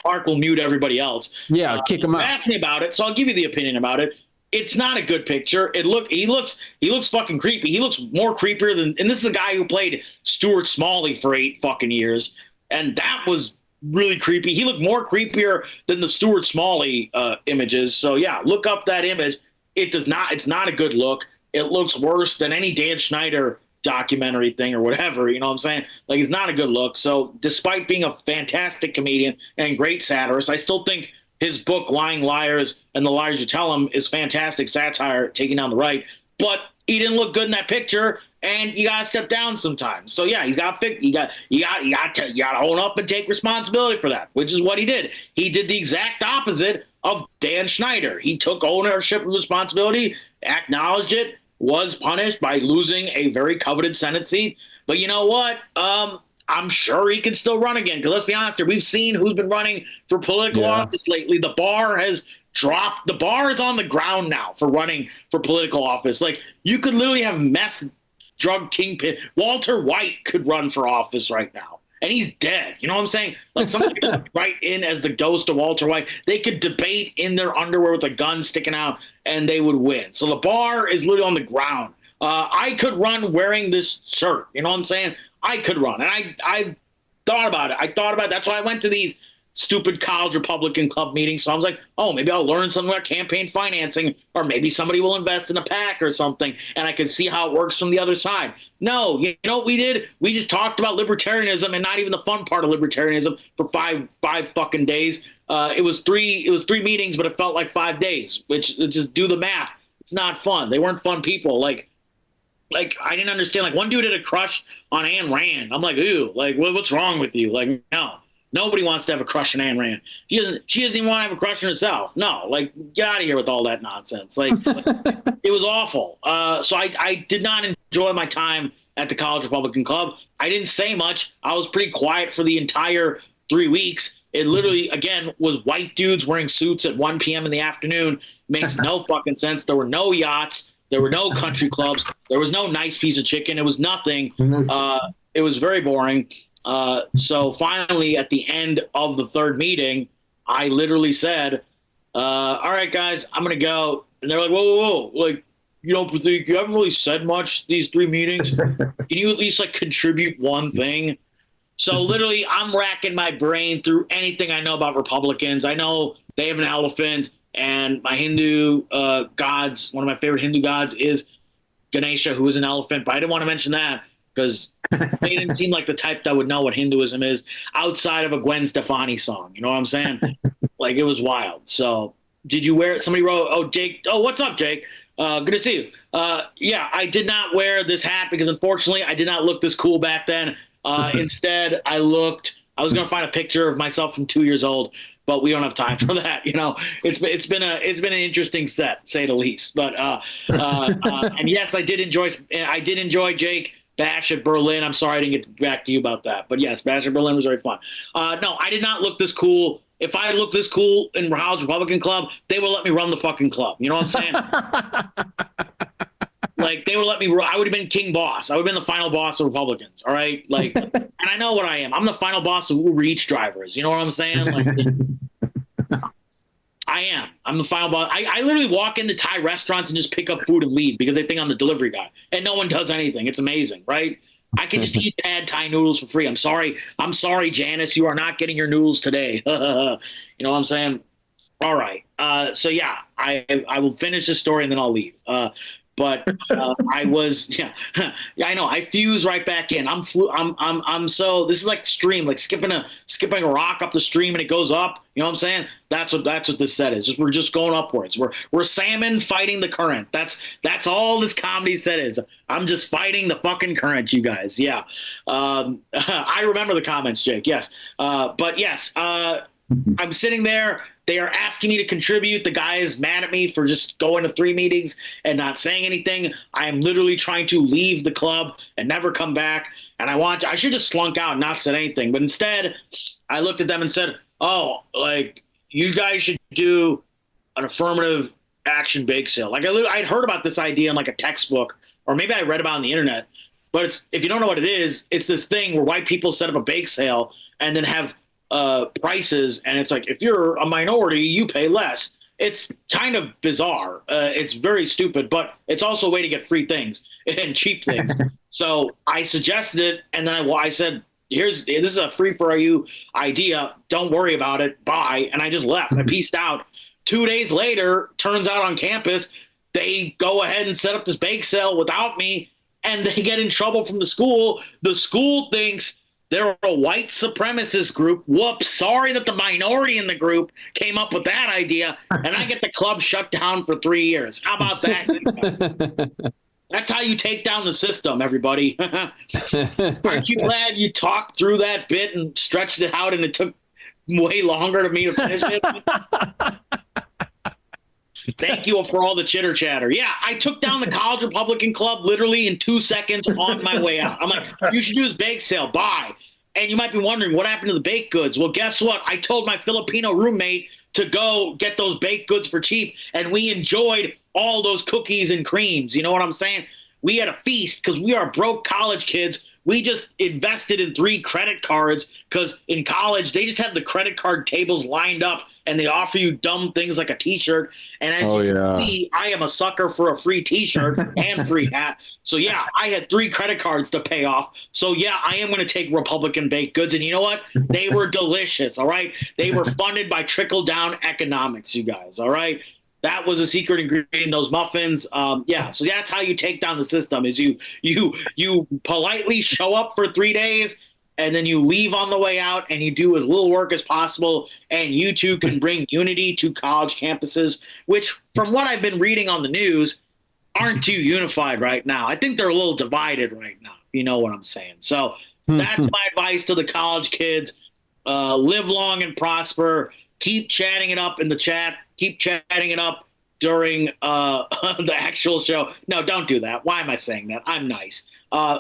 Mark will mute everybody else. Yeah, kick him out. Ask me about it, so I'll give you the opinion about it. It's not a good picture. He looks fucking creepy. He looks more creepier than, and this is a guy who played Stuart Smalley for 8 fucking years, and that was really creepy. He looked more creepier than the Stuart Smalley images. So yeah, look up that image. It's not a good look. It looks worse than any Dan Schneider documentary thing or whatever. You know what I'm saying? Like, it's not a good look. So despite being a fantastic comedian and great satirist, I still think his book Lying Liars and the Liars You Tell Them is fantastic satire taking down the right. But he didn't look good in that picture, and you gotta step down sometimes. So yeah, you gotta own up and take responsibility for that, which is what he did. He did the exact opposite of Dan Schneider. He took ownership and responsibility, acknowledged it, was punished by losing a very coveted Senate seat. But you know what? I'm sure he can still run again. Because let's be honest here, we've seen who's been running for political office lately. The bar has dropped. The bar is on the ground now for running for political office. Like, you could literally have meth drug kingpin. Walter White could run for office right now, and he's dead. You know what I'm saying? Like, somebody could write in as the ghost of Walter White. They could debate in their underwear with a gun sticking out, and they would win. So the bar is literally on the ground. I could run wearing this shirt. You know what I'm saying? I could run, and I thought about it. That's why I went to these stupid college Republican club meetings. So I was like, oh, maybe I'll learn something about campaign financing, or maybe somebody will invest in a PAC or something, and I can see how it works from the other side. No, you know what we did? We just talked about libertarianism, and not even the fun part of libertarianism, for five fucking days. It was three meetings, but it felt like 5 days. Which, just do the math. It's not fun. They weren't fun people. Like I didn't understand. Like, one dude had a crush on Ayn Rand. I'm like, ew. Like, what's wrong with you? Like, no. Nobody wants to have a crush on Ayn Rand. She doesn't even want to have a crush on herself. No, like, get out of here with all that nonsense. Like, it was awful. So I did not enjoy my time at the College Republican Club. I didn't say much. I was pretty quiet for the entire 3 weeks. It literally, again, was white dudes wearing suits at 1 p.m. in the afternoon. Makes no fucking sense. There were no yachts. There were no country clubs. There was no nice piece of chicken. It was nothing. It was very boring. So finally, at the end of the 3rd meeting, I literally said, all right, guys, I'm going to go. And they're like, whoa. Like, you don't think you haven't really said much these 3 meetings. Can you at least, like, contribute one thing? So literally, I'm racking my brain through anything I know about Republicans. I know they have an elephant, and my Hindu gods, one of my favorite Hindu gods is Ganesha, who is an elephant. But I didn't want to mention that because they didn't seem like the type that would know what Hinduism is outside of a Gwen Stefani song. You know what I'm saying? Like, it was wild. So did you wear it? Somebody wrote, oh, Jake. Oh, what's up, Jake? Good to see you. Yeah, I did not wear this hat because, unfortunately, I did not look this cool back then. Instead, I was going to find a picture of myself from 2 years old, but we don't have time for that. You know, it's been an interesting set, say the least. But and yes, I did enjoy Jake Bash at Berlin. I'm sorry I didn't get back to you about that, but yes, Bash at Berlin was very fun. No, I did not look this cool. If I had looked this cool in House Republican Club, they would let me run the fucking club. You know what I'm saying? Like, they would let me. I would have been king boss. I would have been the final boss of Republicans. All right, like, and I know what I am. I'm the final boss of Uber Eats drivers. You know what I'm saying? Like, I am. I'm the final boss. I literally walk into Thai restaurants and just pick up food and leave because they think I'm the delivery guy, and no one does anything. It's amazing, right? I can just eat pad Thai noodles for free. I'm sorry, Janice. You are not getting your noodles today. You know what I'm saying? All right. So yeah, I will finish the story and then I'll leave. But I was, yeah, I know. I fuse right back in. I'm so, this is like stream, like skipping a rock up the stream and it goes up. You know what I'm saying? That's what this set is. We're just going upwards. We're salmon fighting the current. That's all this comedy set is. I'm just fighting the fucking current, you guys. Yeah. I remember the comments, Jake. Yes. But yes, I'm sitting there. They are asking me to contribute. The guy is mad at me for just going to 3 meetings and not saying anything. I am literally trying to leave the club and never come back. And I should just slunk out and not said anything. But instead, I looked at them and said, oh, like, you guys should do an affirmative action bake sale. Like, I'd heard about this idea in like a textbook, or maybe I read about it on the internet. But if you don't know what it is, it's this thing where white people set up a bake sale and then have prices, and it's like, if you're a minority, you pay less. It's kind of bizarre. It's very stupid, but it's also a way to get free things and cheap things. So I suggested it, and then I said, this is a free for you idea. Don't worry about it. Bye. And I just left. I peaced out. 2 days later, turns out on campus, they go ahead and set up this bake sale without me, and they get in trouble from the school. The school thinks they're a white supremacist group. Whoops. Sorry that the minority in the group came up with that idea, and I get the club shut down for 3 years. How about that? That's how you take down the system, everybody. Aren't you glad you talked through that bit and stretched it out and it took way longer to me to finish it? Thank you for all the chitter chatter. Yeah, I took down the College Republican Club literally in 2 seconds on my way out. I'm like, you should do this bake sale. Bye. And you might be wondering, what happened to the baked goods? Well, guess what? I told my Filipino roommate to go get those baked goods for cheap, and we enjoyed all those cookies and creams. You know what I'm saying? We had a feast because we are broke college kids. We just invested in 3 credit cards because in college, they just have the credit card tables lined up and they offer you dumb things like a T-shirt. And as you can see, I am a sucker for a free T-shirt and free hat. So, yeah, I had 3 credit cards to pay off. So, yeah, I am going to take Republican baked goods. And you know what? They were delicious, all right? They were funded by trickle-down economics, you guys, all right? That was a secret ingredient in those muffins. Yeah, so that's how you take down the system is you politely show up for 3 days, and then you leave on the way out, and you do as little work as possible, and you two can bring unity to college campuses, which, from what I've been reading on the news, aren't too unified right now. I think they're a little divided right now, if you know what I'm saying. So that's my advice to the college kids. Live long and prosper. Keep chatting it up in the chat. Keep chatting it up during the actual show. No, don't do that. Why am I saying that? I'm nice.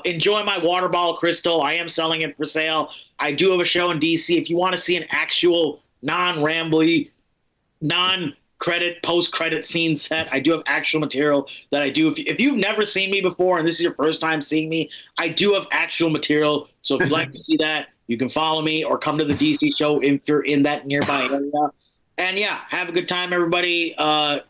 Enjoy my water bottle crystal. I am selling it for sale. I do have a show in DC. If you want to see an actual non-rambly, non-credit, post-credit scene set, I do have actual material that I do. If you've never seen me before and this is your first time seeing me, I do have actual material. So if you'd like to see that, you can follow me or come to the DC show if you're in that nearby area. And yeah, have a good time, everybody.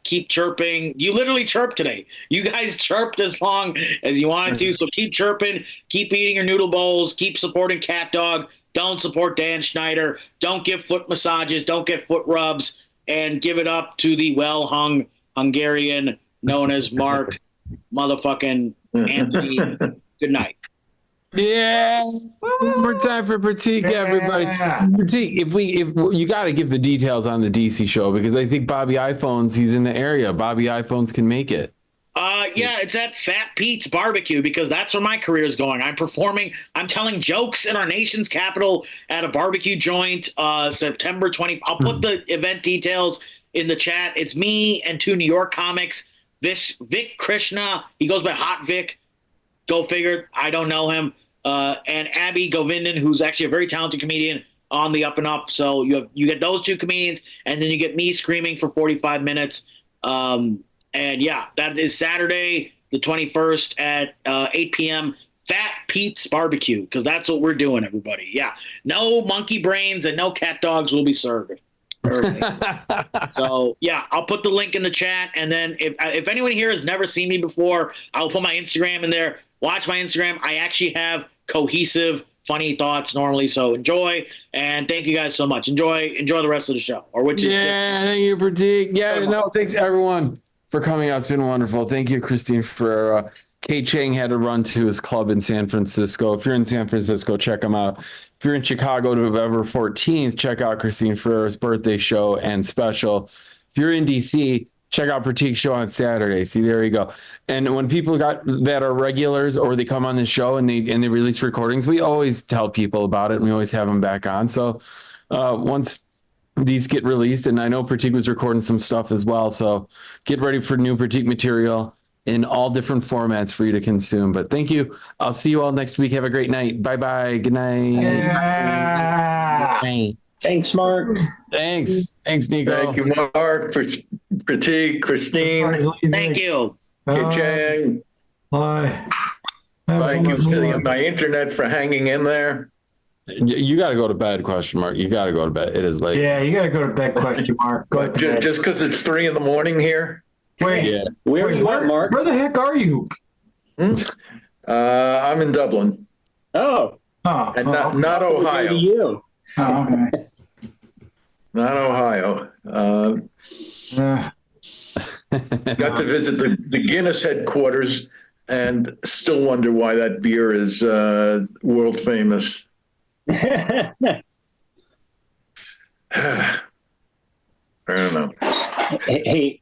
Keep chirping. You literally chirped today. You guys chirped as long as you wanted to. So keep chirping. Keep eating your noodle bowls. Keep supporting Cat Dog. Don't support Dan Schneider. Don't give foot massages. Don't get foot rubs. And give it up to the well-hung Hungarian known as Mark motherfucking Anthony. Good night. Yeah, one more time for Pratik, everybody. Pratik, if you got to give the details on the DC show, because I think Bobby iPhones, he's in the area. Bobby iPhones can make it. Yeah, it's at Fat Pete's Barbecue because that's where my career is going. I'm telling jokes in our nation's capital at a barbecue joint, September 20th. I'll put the event details in the chat. It's me and 2 New York comics, Vic Krishna. He goes by Hot Vic. Go figure. I don't know him. And Abby Govindan, who's actually a very talented comedian on the up and up. So you get those 2 comedians, and then you get me screaming for 45 minutes. And yeah, that is Saturday, the 21st at 8 p.m. Fat Pete's Barbecue, because that's what we're doing, everybody. Yeah, no monkey brains and no cat dogs will be served. So yeah, I'll put the link in the chat, and then if anyone here has never seen me before, I'll put my Instagram in there. Watch my Instagram. I actually have cohesive funny thoughts normally. So enjoy, and thank you guys so much. Enjoy the rest of the show. Or which is thank you, Pratik. Yeah, no, thanks everyone for coming out. It's been wonderful. Thank you, Christine, for Kate Chang had to run to his club in San Francisco. If you're in San Francisco, check him out. If you're in Chicago, November 14th, check out Christine Ferrer's birthday show and special. If you're in DC, check out Pratik's show on Saturday. See, there you go. And when people that are regulars or they come on the show and they release recordings, we always tell people about it and we always have them back on. So once these get released, and I know Pratik was recording some stuff as well, so get ready for new Pratik material in all different formats for you to consume. But thank you. I'll see you all next week. Have a great night. Bye-bye. Good night. Yeah. Thanks, Mark. Thanks, Nico. Thank you, Mark, Pratik, Christine, thank you. Kit Chang. Bye. Thank you to my internet for hanging in there. You got to go to bed, question mark. You got to go to bed. It is late. Yeah, you got to go to bed, question mark. Go But to bed. just because it's 3 a.m. here. Wait, Yeah. Where are you at, Mark? where the heck are you? I'm in Dublin, Oh, and not where Ohio. to you? Oh, okay. Not Ohio. Got to visit the Guinness headquarters and still wonder why that beer is world famous. I don't know. Hey,